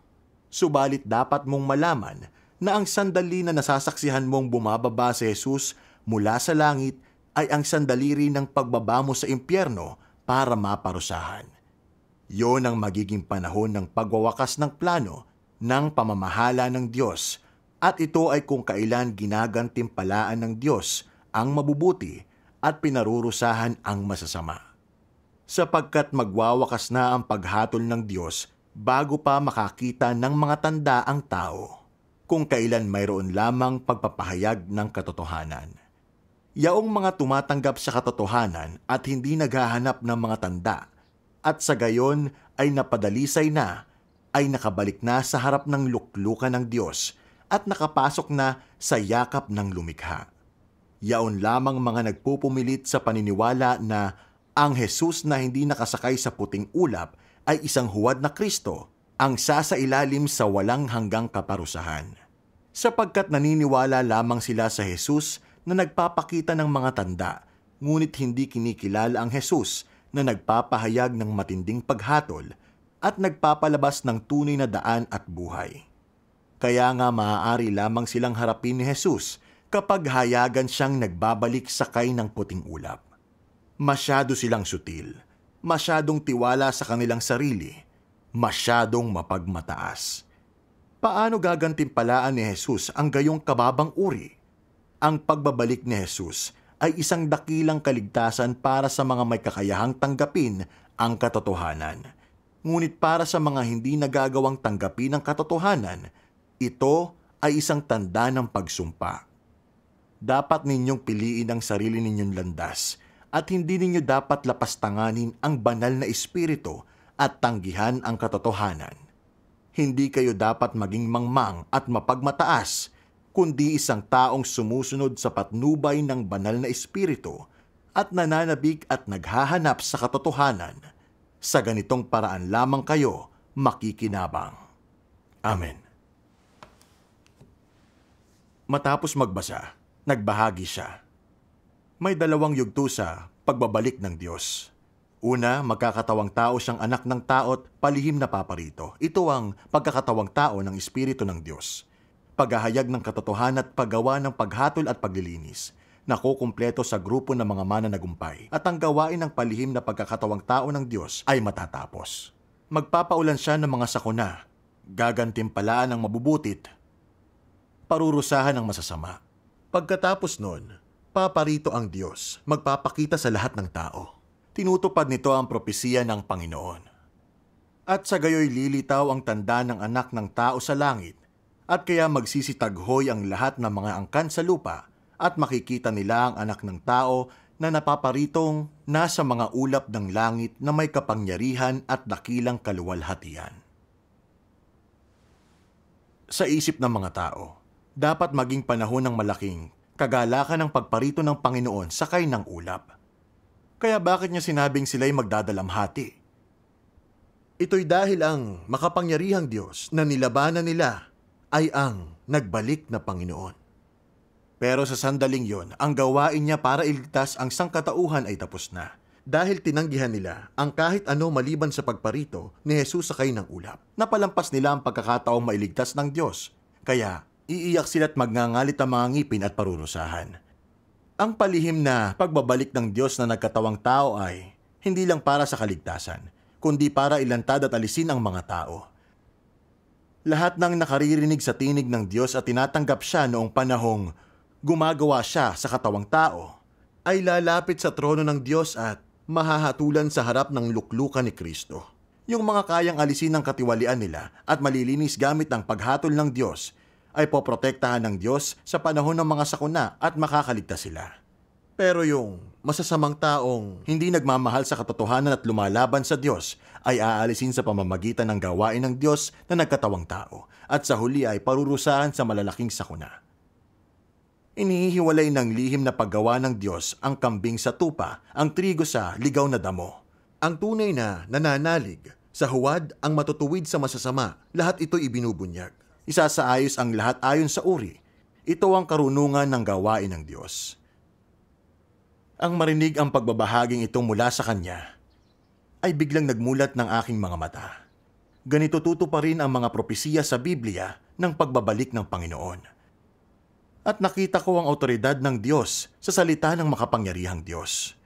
Subalit dapat mong malaman na ang sandali na nasasaksihan mong bumababa si Jesus mula sa langit ay ang sandali rin ng pagbaba mo sa impyerno para maparusahan. Yon ang magiging panahon ng pagwawakas ng plano ng pamamahala ng Diyos at ito ay kung kailan ginagantimpalaan ng Diyos ang mabubuti at pinarurusahan ang masasama. Sapagkat magwawakas na ang paghatol ng Diyos bago pa makakita ng mga tanda ang tao, kung kailan mayroon lamang pagpapahayag ng katotohanan. Yaong mga tumatanggap sa katotohanan at hindi naghahanap ng mga tanda, at sa gayon ay napadalisay na, ay nakabalik na sa harap ng luklukan ng Diyos at nakapasok na sa yakap ng lumikha. yaon lamang mga nagpupumilit sa paniniwala na ang Jesus na hindi nakasakay sa puting ulap ay isang huwad na Kristo, ang sasailalim sa walang hanggang kaparusahan. Sapagkat naniniwala lamang sila sa Jesus na nagpapakita ng mga tanda, ngunit hindi kinikilala ang Jesus na nagpapahayag ng matinding paghatol at nagpapalabas ng tunay na daan at buhay. Kaya nga maaari lamang silang harapin ni Jesus kapag hayagan siyang nagbabalik sakay ng puting ulap. Masyado silang sutil, masyadong tiwala sa kanilang sarili, masyadong mapagmataas. Paano gagantimpalaan ni Jesus ang gayong kababang uri? Ang pagbabalik ni Jesus ay isang dakilang kaligtasan para sa mga may kakayahang tanggapin ang katotohanan. Ngunit para sa mga hindi nagagawang tanggapin ang katotohanan, ito ay isang tanda ng pagsumpa. Dapat ninyong piliin ang sarili ninyong landas at hindi ninyo dapat lapastanganin ang banal na espiritu at tanggihan ang katotohanan. Hindi kayo dapat maging mangmang at mapagmataas, kundi isang taong sumusunod sa patnubay ng banal na espiritu at nananabik at naghahanap sa katotohanan. Sa ganitong paraan lamang kayo makikinabang. Amen. Matapos magbasa, nagbahagi siya. May dalawang yugto sa pagbabalik ng Diyos. Una, magkakatawang tao siyang anak ng tao at palihim na paparito. Ito ang pagkakatawang tao ng Espiritu ng Diyos. Paghahayag ng katotohanan at paggawa ng paghatol at paglilinis. Nakukumpleto sa grupo ng mga mananagumpay. At ang gawain ng palihim na pagkakatawang tao ng Diyos ay matatapos. Magpapaulan siya ng mga sakuna. Gagantimpalaan ng mabubutit. Parurusahan ng masasama. Pagkatapos nun, paparito ang Diyos. Magpapakita sa lahat ng tao. Tinutupad nito ang propesiya ng Panginoon. At sa gayoy lilitaw ang tanda ng anak ng tao sa langit, at kaya magsisitaghoy ang lahat ng mga angkan sa lupa, at makikita nila ang anak ng tao na napaparitong nasa mga ulap ng langit na may kapangyarihan at dakilang kaluwalhatian. Sa isip ng mga tao, dapat maging panahon ng malaking kagalakan ng pagparito ng Panginoon sakay ng ulap. Kaya bakit niya sinabing sila'y magdadalamhati? Ito'y dahil ang makapangyarihang Diyos na nilabanan nila ay ang nagbalik na Panginoon. Pero sa sandaling yon, ang gawain niya para iligtas ang sangkatauhan ay tapos na. Dahil tinanggihan nila ang kahit ano maliban sa pagparito ni Jesus sakay ng ulap. Napalampas nila ang pagkakataong mailigtas ng Diyos. Kaya iiyak sila't magngangalit ang mga ngipin at parurusahan. Ang palihim na pagbabalik ng Diyos na nagkatawang tao ay hindi lang para sa kaligtasan, kundi para ilantad at alisin ang mga tao. Lahat ng nakaririnig sa tinig ng Diyos at tinatanggap siya noong panahong gumagawa siya sa katawang tao, ay lalapit sa trono ng Diyos at mahahatulan sa harap ng luklukan ni Kristo. Yung mga kayang alisin ng katiwalian nila at malilinis gamit ang paghatol ng Diyos, ay poprotektahan ng Diyos sa panahon ng mga sakuna at makakaligtas sila. Pero yung masasamang taong hindi nagmamahal sa katotohanan at lumalaban sa Diyos ay aalisin sa pamamagitan ng gawain ng Diyos na nagkatawang tao at sa huli ay parurusahan sa malalaking sakuna. Inihiwalay ng lihim na paggawa ng Diyos ang kambing sa tupa, ang trigo sa ligaw na damo. Ang tunay na nananalig sa huwad ang matutuwid sa masasama, lahat ito ibinubunyag. Isasaayos ang lahat ayon sa uri. Ito ang karunungan ng gawain ng Diyos. Ang marinig ang pagbabahaging ito mula sa Kanya, ay biglang nagmulat ng aking mga mata. Ganito tutuparin ang mga propesiya sa Biblia ng pagbabalik ng Panginoon. At nakita ko ang awtoridad ng Diyos sa salita ng makapangyarihang Diyos.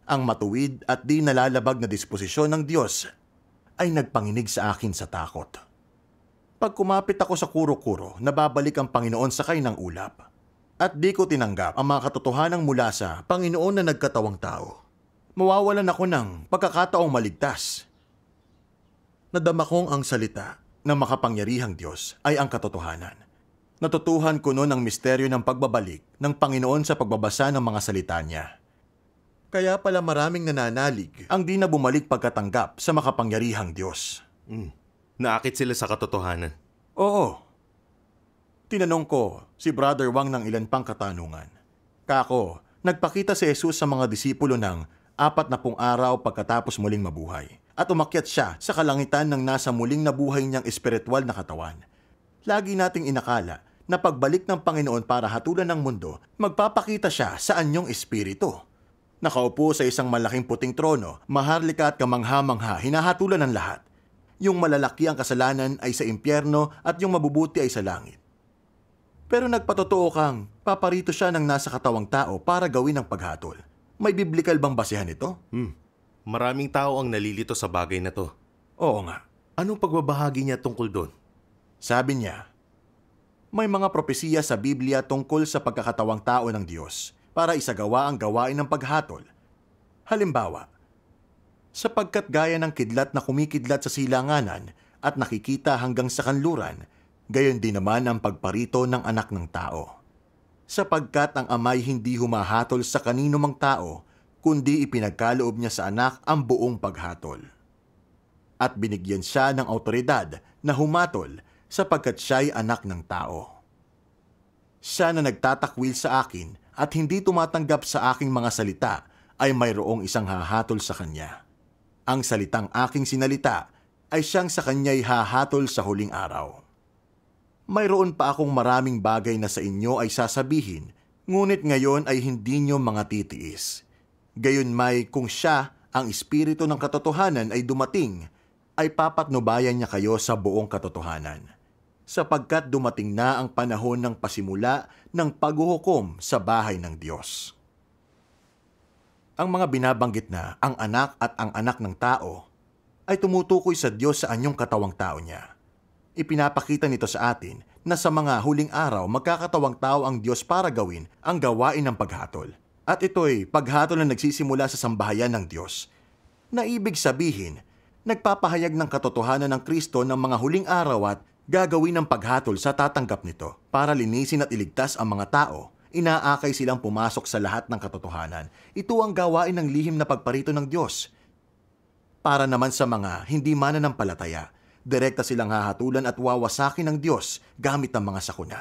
Ang matuwid at di nalalabag na disposisyon ng Diyos ay nagpanginig sa akin sa takot. Pag kumapit ako sa kuro-kuro, nababalik ang Panginoon sakay ng ulap. At di ko tinanggap ang mga katotohanang mula sa Panginoon na nagkatawang tao. Mawawalan ako ng pagkakataong maligtas. Nadama kong ang salita ng makapangyarihang Diyos ay ang katotohanan. Natutuhan ko noon ang misteryo ng pagbabalik ng Panginoon sa pagbabasa ng mga salita niya. Kaya pala maraming nananalig ang di na bumalik pagkatanggap sa makapangyarihang Diyos. Naakit sila sa katotohanan. Oo. Tinanong ko si Brother Wang ng ilan pang katanungan. Kako, nagpakita si Jesus sa mga disipulo ng 40 araw pagkatapos muling mabuhay. At umakyat siya sa kalangitan ng nasa muling nabuhay niyang espiritual na katawan. Lagi nating inakala na pagbalik ng Panginoon para hatulan ng mundo, magpapakita siya sa anyong espiritu. Nakaupo sa isang malaking puting trono, maharlika at kamangha-mangha, hinahatulan ng lahat. Yung malalaki ang kasalanan ay sa impyerno at yung mabubuti ay sa langit. Pero nagpatotoo kang paparito siya ng nasa katawang tao para gawin ang paghatol. May biblikal bang basehan ito? Maraming tao ang nalilito sa bagay na to. Oo nga. Anong pagbabahagi niya tungkol doon? Sabi niya, may mga propesiya sa Biblia tungkol sa pagkakatawang tao ng Diyos para isagawa ang gawain ng paghatol. Halimbawa, sapagkat gaya ng kidlat na kumikidlat sa silanganan at nakikita hanggang sa kanluran, gayon din naman ang pagparito ng anak ng tao. Sapagkat ang amay hindi humahatol sa kanino mang tao, kundi ipinagkaloob niya sa anak ang buong paghatol. At binigyan siya ng awtoridad na humatol sapagkat siya'y anak ng tao. Siya na nagtatakwil sa akin at hindi tumatanggap sa aking mga salita ay mayroong isang hahatol sa kanya. Ang salitang aking sinalita ay siyang sa kanya'y hahatol sa huling araw. Mayroon pa akong maraming bagay na sa inyo ay sasabihin, ngunit ngayon ay hindi nyo mga titiis. Gayunmay kung siya, ang espiritu ng katotohanan ay dumating, ay papatnubayan niya kayo sa buong katotohanan. Sapagkat dumating na ang panahon ng pasimula ng paghuhukom sa bahay ng Diyos. Ang mga binabanggit na ang anak at ang anak ng tao ay tumutukoy sa Diyos sa anyong katawang tao niya. Ipinapakita nito sa atin na sa mga huling araw magkakatawang tao ang Diyos para gawin ang gawain ng paghatol. At ito'y paghatol na nagsisimula sa sambahayan ng Diyos, na ibig sabihin, nagpapahayag ng katotohanan ng Kristo ng mga huling araw at gagawin ng paghatol sa tatanggap nito para linisin at iligtas ang mga tao. Inaakay silang pumasok sa lahat ng katotohanan. Ito ang gawain ng lihim na pagparito ng Diyos. Para naman sa mga hindi mananampalataya, direkta silang hahatulan at wawasakin ng Diyos gamit ang mga sakuna.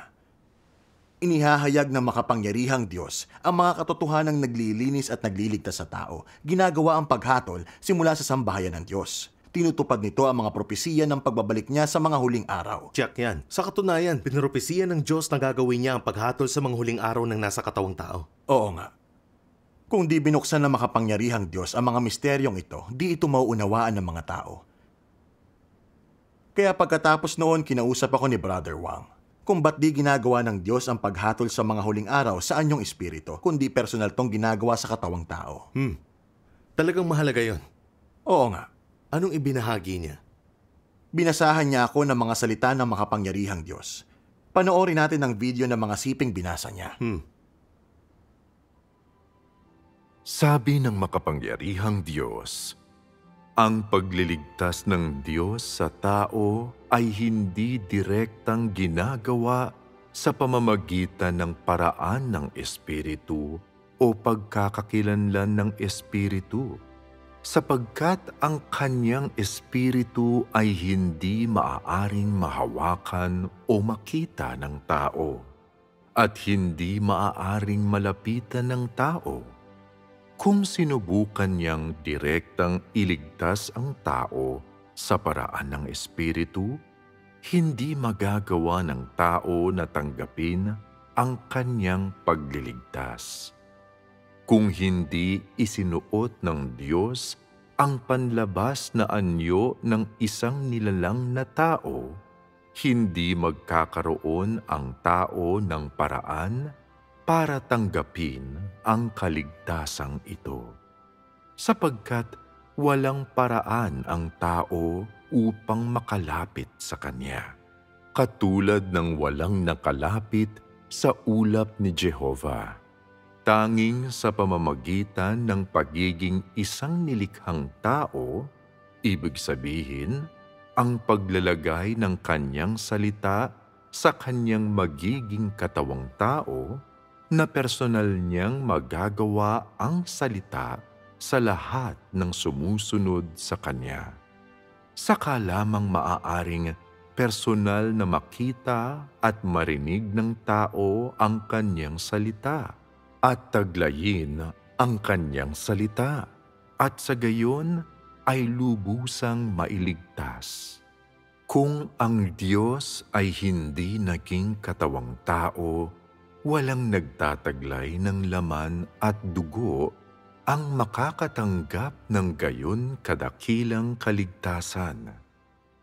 Inihahayag ng makapangyarihang Diyos ang mga katotohanang naglilinis at nagliligtas sa tao. Ginagawa ang paghatol simula sa sambahayan ng Diyos. Tinutupad nito ang mga propesiya ng pagbabalik niya sa mga huling araw. Tiyak yan. Sa katunayan, pinropesiya ng Diyos na gagawin niya ang paghatol sa mga huling araw ng nasa katawang tao. Oo nga. Kung di binuksan ng makapangyarihang Diyos ang mga misteryong ito, di ito mauunawaan ng mga tao. Kaya pagkatapos noon, kinausap ako ni Brother Wang kung ba't di ginagawa ng Diyos ang paghatol sa mga huling araw sa anyong espiritu, kundi personal tong ginagawa sa katawang tao. Talagang mahalaga yon. Oo nga. Anong ibinahagi niya? Binasahan niya ako ng mga salita ng makapangyarihang Diyos. Panoorin natin ang video ng mga siping binasa niya. Sabi ng makapangyarihang Diyos, ang pagliligtas ng Diyos sa tao ay hindi direktang ginagawa sa pamamagitan ng paraan ng Espiritu o pagkakakilanlan ng Espiritu, sapagkat ang kanyang Espiritu ay hindi maaaring mahawakan o makita ng tao, at hindi maaaring malapitan ng tao. Kung sinubukan niyang direktang iligtas ang tao sa paraan ng Espiritu, hindi magagawa ng tao na tanggapin ang kanyang pagliligtas. Kung hindi isinuot ng Diyos ang panlabas na anyo ng isang nilalang na tao, hindi magkakaroon ang tao ng paraan para tanggapin ang kaligtasang ito, sapagkat walang paraan ang tao upang makalapit sa Kanya, katulad ng walang nakalapit sa ulap ni Jehovah. Tanging sa pamamagitan ng pagiging isang nilikhang tao, ibig sabihin, ang paglalagay ng Kanyang salita sa Kanyang magiging katawang tao, na personal niyang magagawa ang salita sa lahat ng sumusunod sa Kanya. Saka lamang maaaring personal na makita at marinig ng tao ang Kanyang salita at taglayin ang kanyang salita, at sa gayon ay lubusang mailigtas. Kung ang Diyos ay hindi naging katawang tao, walang nagtataglay ng laman at dugo ang makakatanggap ng gayon kadakilang kaligtasan.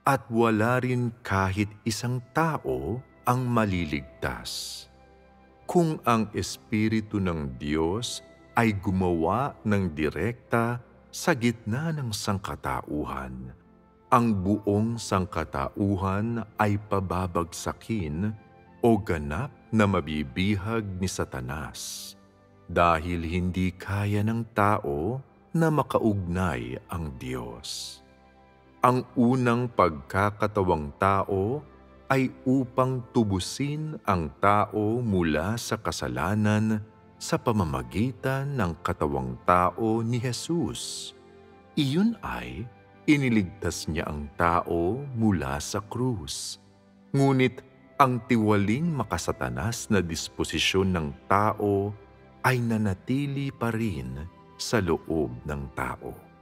At wala rin kahit isang tao ang maliligtas. Kung ang Espiritu ng Diyos ay gumawa ng direkta sa gitna ng sangkatauhan, ang buong sangkatauhan ay pababagsakin o ganap na mabibihag ni Satanas, dahil hindi kaya ng tao na makaugnay ang Diyos. Ang unang pagkakatawang tao ay upang tubusin ang tao mula sa kasalanan sa pamamagitan ng katawang tao ni Jesus. Iyon ay iniligtas niya ang tao mula sa krus. Ngunit ang tiwaling makasatanas na disposisyon ng tao ay nanatili pa rin sa loob ng tao.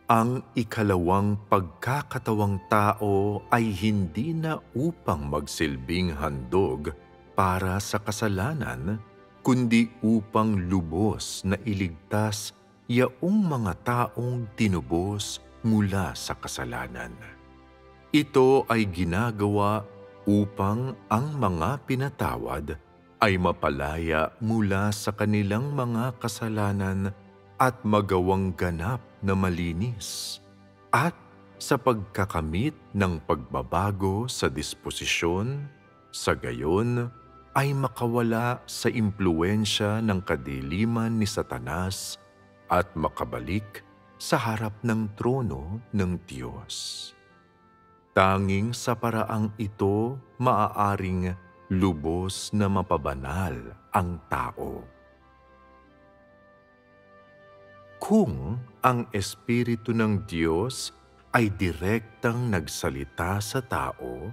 Ang ikalawang pagkakatawang tao ay hindi na upang magsilbing handog para sa kasalanan, kundi upang lubos na iligtas yaong mga taong tinubos mula sa kasalanan. Ito ay ginagawa upang ang mga pinatawad ay mapalaya mula sa kanilang mga kasalanan at magawang ganap na malinis, at sa pagkakamit ng pagbabago sa disposisyon, sa gayon ay makawala sa impluwensya ng kadiliman ni Satanas at makabalik sa harap ng trono ng Diyos. Tanging sa paraang ito maaaring lubos na mapabanal ang tao. Kung ang Espiritu ng Diyos ay direktang nagsalita sa tao,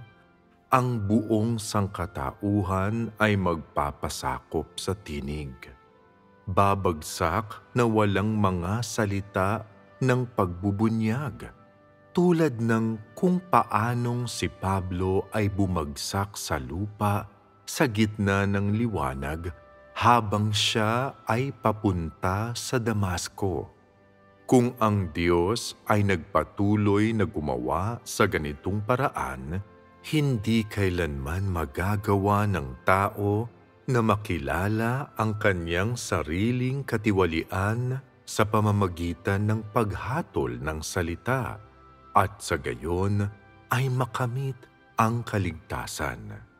ang buong sangkatauhan ay magpapasakop sa tinig. Babagsak na walang mga salita ng pagbubunyag, tulad ng kung paanong si Pablo ay bumagsak sa lupa sa gitna ng liwanag habang siya ay papunta sa Damasco. Kung ang Diyos ay nagpatuloy na gumawa sa ganitong paraan, hindi kailanman magagawa ng tao na makilala ang kanyang sariling katiwalian sa pamamagitan ng paghatol ng salita, at sa gayon ay makamit ang kaligtasan.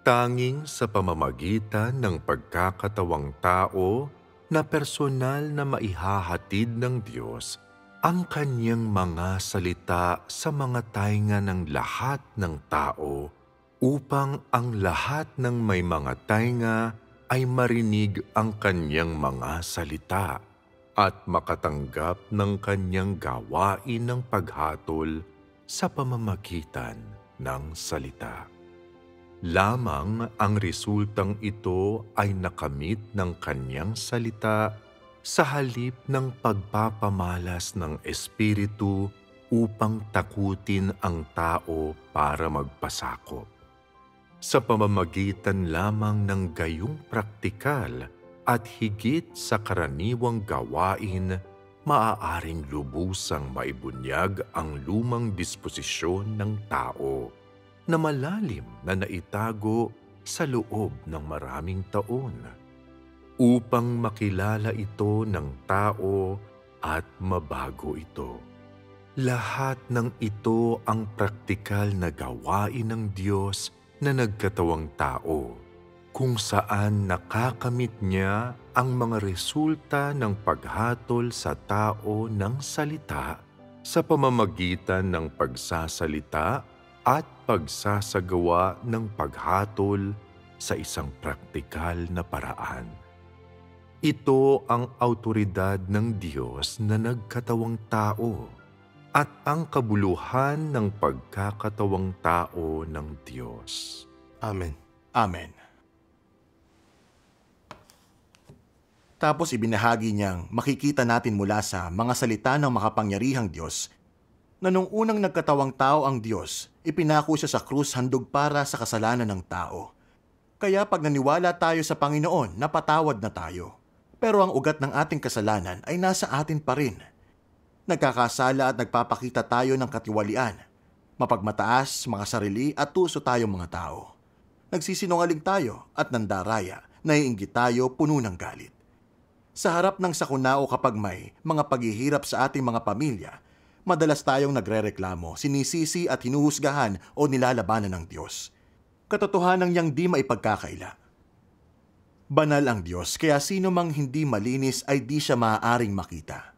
Tanging sa pamamagitan ng pagkakatawang tao na personal na maihahatid ng Diyos ang kanyang mga salita sa mga tainga ng lahat ng tao, upang ang lahat ng may mga tainga ay marinig ang kanyang mga salita at makatanggap ng kanyang gawain ng paghatol sa pamamagitan ng salita. Lamang ang resultang ito ay nakamit ng kanyang salita sa halip ng pagpapamalas ng Espiritu upang takutin ang tao para magpasakop. Sa pamamagitan lamang ng gayong praktikal at higit sa karaniwang gawain, maaaring lubusang maibunyag ang lumang disposisyon ng tao na malalim na naitago sa loob ng maraming taon, upang makilala ito ng tao at mabago ito. Lahat ng ito ang praktikal na gawain ng Diyos na nagkatawang tao, kung saan nakakamit niya ang mga resulta ng paghatol sa tao ng salita sa pamamagitan ng pagsasalita at pagsasagawa ng paghatol sa isang praktikal na paraan. Ito ang awtoridad ng Diyos na nagkatawang tao at ang kabuluhan ng pagkakatawang tao ng Diyos. Amen. Amen. Tapos ibinahagi niyang makikita natin mula sa mga salita ng makapangyarihang Diyos na nung unang nagkatawang tao ang Diyos, ipinako siya sa krus handog para sa kasalanan ng tao. Kaya pag naniwala tayo sa Panginoon, napatawad na tayo. Pero ang ugat ng ating kasalanan ay nasa atin pa rin. Nagkakasala at nagpapakita tayo ng katiwalian. Mapagmataas, makasarili at tuso tayong mga tao. Nagsisinungaling tayo at nandaraya, naiinggit tayo, puno ng galit. Sa harap ng sakunao kapag may mga paghihirap sa ating mga pamilya, madalas tayong nagrereklamo, sinisisi at hinuhusgahan o nilalabanan ng Diyos. Katotohanan niyang di maipagkakaila. Banal ang Diyos, kaya sino mang hindi malinis ay di siya maaaring makita.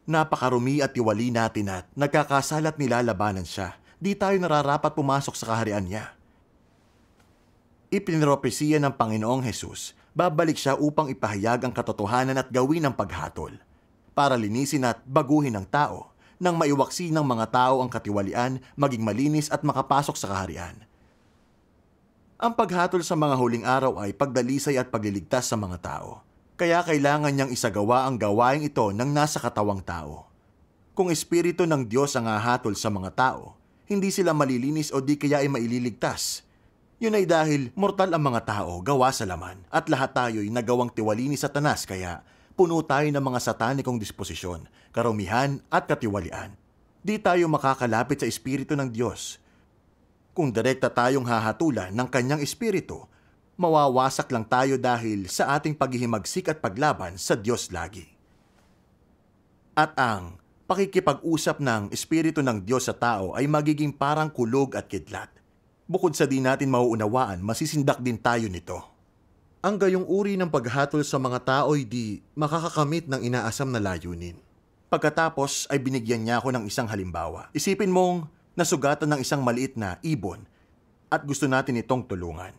Napakarumi at tiwali natin at nagkakasala at nilalabanan siya. Di tayo nararapat pumasok sa kaharian niya. Ipinropesiya ng Panginoong Hesus, babalik siya upang ipahayag ang katotohanan at gawin ang paghatol, para linisin at baguhin ang tao, nang maiwaksi ng mga tao ang katiwalian, maging malinis at makapasok sa kaharian. Ang paghatol sa mga huling araw ay pagdalisay at pagliligtas sa mga tao. Kaya kailangan niyang isagawa ang gawaing ito ng nasa katawang tao. Kung espiritu ng Diyos ang hahatol sa mga tao, hindi sila malilinis o di kaya ay maililigtas. Yun ay dahil mortal ang mga tao, gawa sa laman, at lahat tayo'y nagawang tiwali ni Satanas, kaya puno tayo ng mga satanikong disposisyon, karumihan at katiwalian. Di tayo makakalapit sa espiritu ng Diyos. Kung direkta tayong hahatulan ng kanyang espiritu, mawawasak lang tayo dahil sa ating paghihimagsik at paglaban sa Diyos lagi. At ang pakikipag-usap ng espiritu ng Diyos sa tao ay magiging parang kulog at kidlat. Bukod sa di natin mauunawaan, masisindak din tayo nito. Ang gayong uri ng paghatol sa mga tao ay di makakakamit ng inaasam na layunin. Pagkatapos ay binigyan niya ako ng isang halimbawa. Isipin mong nasugatan ng isang maliit na ibon at gusto natin itong tulungan.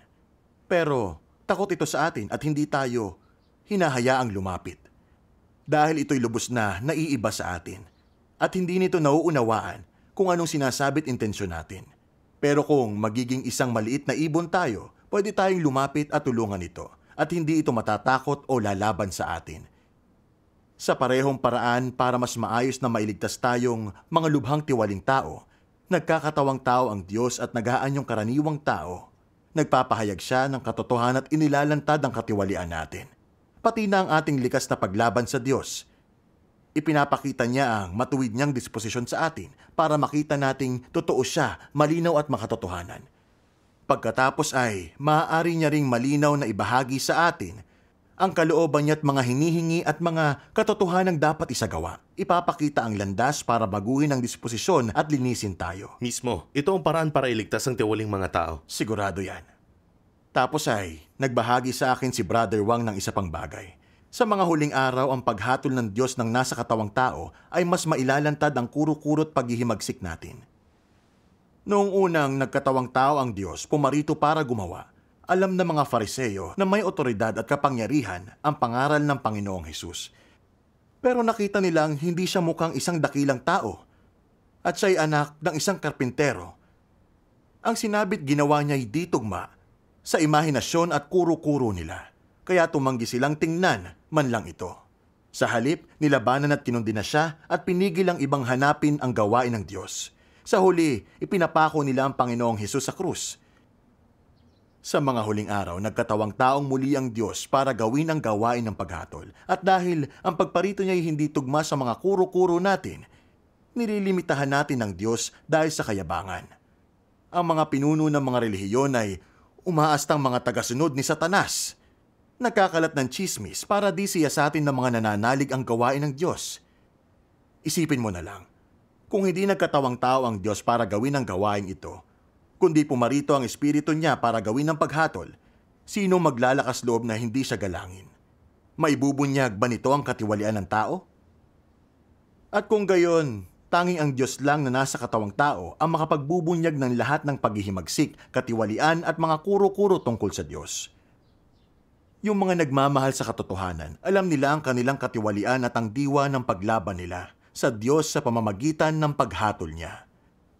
Pero takot ito sa atin at hindi tayo hinahayaang lumapit. Dahil ito'y lubos na naiiba sa atin at hindi nito nauunawaan kung anong sinasabit intensyon natin. Pero kung magiging isang maliit na ibon tayo, pwede tayong lumapit at tulungan ito at hindi ito matatakot o lalaban sa atin. Sa parehong paraan para mas maayos na mailigtas tayong mga lubhang tiwaling tao, nagkakatawang tao ang Diyos at nagaanyong karaniwang tao. Nagpapahayag siya ng katotohanan at inilalantad ang katiwalian natin. Pati na ang ating likas na paglaban sa Diyos. Ipinapakita niya ang matuwid niyang disposisyon sa atin para makita nating totoo siya, malinaw at makatotohanan. Pagkatapos ay maaari niya ring malinaw na ibahagi sa atin ang kalooban niya at mga hinihingi at mga katotohanang dapat isagawa. Ipapakita ang landas para baguhin ang disposisyon at linisin tayo. Mismo, ito ang paraan para iligtas ang tiwaling mga tao. Sigurado yan. Tapos ay nagbahagi sa akin si Brother Wang ng isa pang bagay. Sa mga huling araw, ang paghatol ng Diyos ng nasa katawang tao ay mas mailalantad ang kuro-kurot paghihimagsik natin. Noong unang nagkatawang tao ang Diyos, pumarito para gumawa. Alam ng mga Fariseyo na may otoridad at kapangyarihan ang pangaral ng Panginoong Hesus. Pero nakita nilang hindi siya mukhang isang dakilang tao at siya'y anak ng isang karpintero. Ang sinabit ginawa niya'y di tugma sa imahinasyon at kuro-kuro nila. Kaya tumanggi silang tingnan man lang ito. Sa halip, nilabanan at kinundi na siya at pinigil ang ibang hanapin ang gawain ng Diyos. Sa huli, ipinapako nila ang Panginoong Hesus sa krus. Sa mga huling araw, nagkatawang taong muli ang Diyos para gawin ang gawain ng paghatol. At dahil ang pagparito niya ay hindi tugma sa mga kuro-kuro natin, nililimitahan natin ng Diyos dahil sa kayabangan. Ang mga pinuno ng mga relihiyon ay umaastang mga tagasunod ni Satanas. Nagkakalat ng tsismis para di siya sa atin ng mga nananalig ang gawain ng Diyos. Isipin mo na lang, kung hindi nagkatawang tao ang Diyos para gawin ang gawain ito, kundi pumarito ang espiritu niya para gawin ang paghatol, sino maglalakas loob na hindi siya galangin? Maibubunyag ba nito ang katiwalian ng tao? At kung gayon, tanging ang Diyos lang na nasa katawang tao ang makapagbubunyag ng lahat ng paghihimagsik, katiwalian at mga kuro-kuro tungkol sa Diyos. Yung mga nagmamahal sa katotohanan, alam nila ang kanilang katiwalian at ang diwa ng paglaban nila sa Diyos sa pamamagitan ng paghatol niya.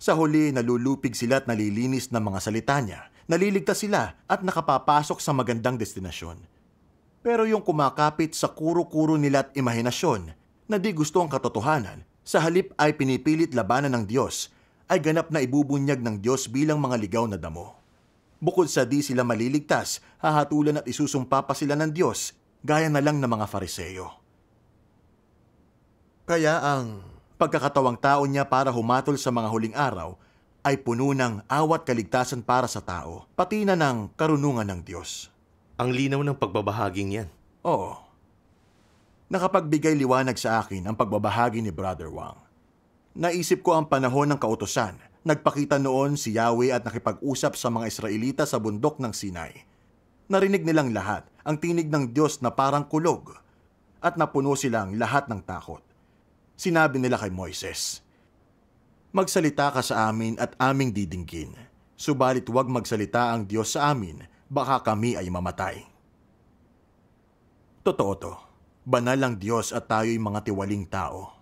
Sa huli, nalulupig sila at nalilinis ng mga salita niya, naliligtas sila at nakapapasok sa magandang destinasyon. Pero yung kumakapit sa kuro-kuro nila at imahinasyon na di gusto ang katotohanan, sa halip ay pinipilit labanan ng Diyos, ay ganap na ibubunyag ng Diyos bilang mga ligaw na damo. Bukod sa di sila maliligtas, hahatulan at isusumpa pa sila ng Diyos, gaya na lang ng mga Fariseo. Kaya ang pagkakatawang tao niya para humatol sa mga huling araw ay puno ng awat kaligtasan para sa tao, pati na ng karunungan ng Diyos. Ang linaw ng pagbabahaging yan. Oo. Nakapagbigay liwanag sa akin ang pagbabahagi ni Brother Wang. Naisip ko ang panahon ng kautusan. Nagpakita noon si Yahweh at nakipag-usap sa mga Israelita sa bundok ng Sinai. Narinig nilang lahat ang tinig ng Diyos na parang kulog at napuno silang lahat ng takot. Sinabi nila kay Moises, "Magsalita ka sa amin at aming didinggin. Subalit huwag magsalita ang Diyos sa amin, baka kami ay mamatay." Totoo to. Banal ang Diyos at tayo'y mga tiwaling tao.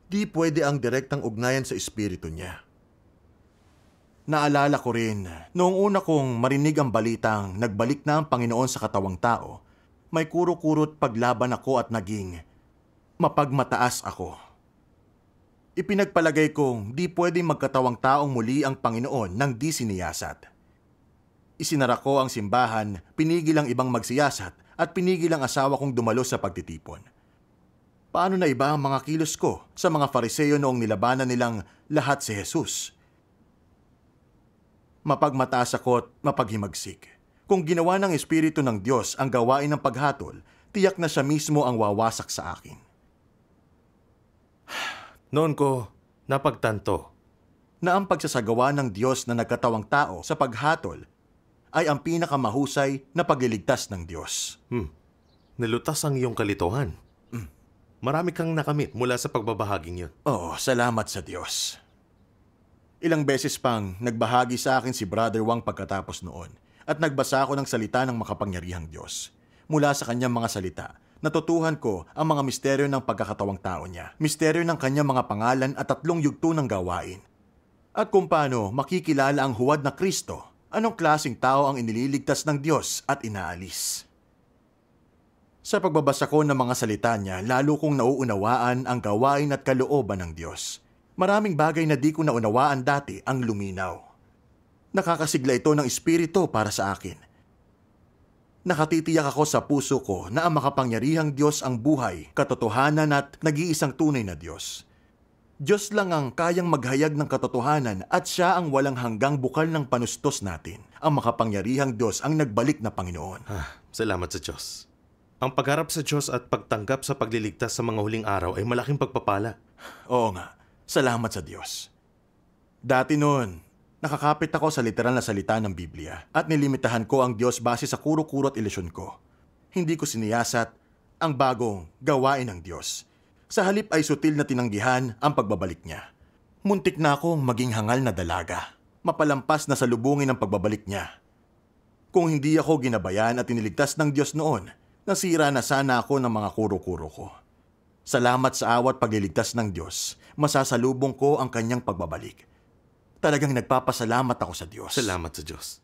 Di pwede ang direktang ugnayan sa espiritu niya. Naalala ko rin, noong una kong marinig ang balitang nagbalik na ang Panginoon sa katawang tao, may kuro-kurot paglaban ako at naging mapagmataas ako. Ipinagpalagay kong di pwedeng magkatawang taong muli ang Panginoon nang di siniyasat. Isinara ko ang simbahan, pinigil ang ibang magsiyasat at pinigil ang asawa kong dumalo sa pagtitipon. Paano na iba ang mga kilos ko sa mga Fariseo noong nilabanan nilang lahat si Jesus? Mapagmataas ako at mapaghimagsik. Kung ginawa ng Espiritu ng Diyos ang gawain ng paghatol, tiyak na siya mismo ang wawasak sa akin. Noon ko napagtanto Na ang pagsasagawa ng Diyos na nagkatawang tao sa paghatol ay ang pinakamahusay na pagliligtas ng Diyos. Nalutas ang iyong kalituhan. Marami kang nakamit mula sa pagbabahaging yun. Oo, salamat sa Diyos. Ilang beses pang nagbahagi sa akin si Brother Wang pagkatapos noon at nagbasa ako ng salita ng makapangyarihang Diyos. Mula sa kanyang mga salita, natutuhan ko ang mga misteryo ng pagkakatawang tao niya, misteryo ng kanyang mga pangalan at 3 yugto ng gawain. At kung paano makikilala ang huwad na Kristo, anong klaseng tao ang inililigtas ng Diyos at inaalis. Sa pagbabasa ko ng mga salita niya, lalo kong nauunawaan ang gawain at kalooban ng Diyos. Maraming bagay na di ko naunawaan dati ang luminaw. Nakakasigla ito ng espiritu para sa akin. Nakatitiyak ako sa puso ko na ang makapangyarihang Diyos ang buhay, katotohanan at nag-iisang tunay na Diyos. Diyos lang ang kayang maghayag ng katotohanan at siya ang walang hanggang bukal ng panustos natin. Ang makapangyarihang Diyos ang nagbalik na Panginoon. Salamat sa Diyos. Ang pagharap sa Diyos at pagtanggap sa pagliligtas sa mga huling araw ay malaking pagpapala. Oo nga. Salamat sa Diyos. Dati noon, nakakapit ako sa literal na salita ng Biblia at nilimitahan ko ang Diyos base sa kuro-kuro at ilusyon ko. Hindi ko siniyasat ang bagong gawain ng Diyos. Sa halip ay sutil na tinanggihan ang pagbabalik niya. Muntik na akong maging hangal na dalaga. Mapalampas na salubungin ang pagbabalik niya. Kung hindi ako ginabayan at iniligtas ng Diyos noon, nasira na sana ako ng mga kuro-kuro ko. Salamat sa awat pagliligtas ng Diyos, masasalubong ko ang kanyang pagbabalik. Talagang nagpapasalamat ako sa Diyos. Salamat sa Diyos.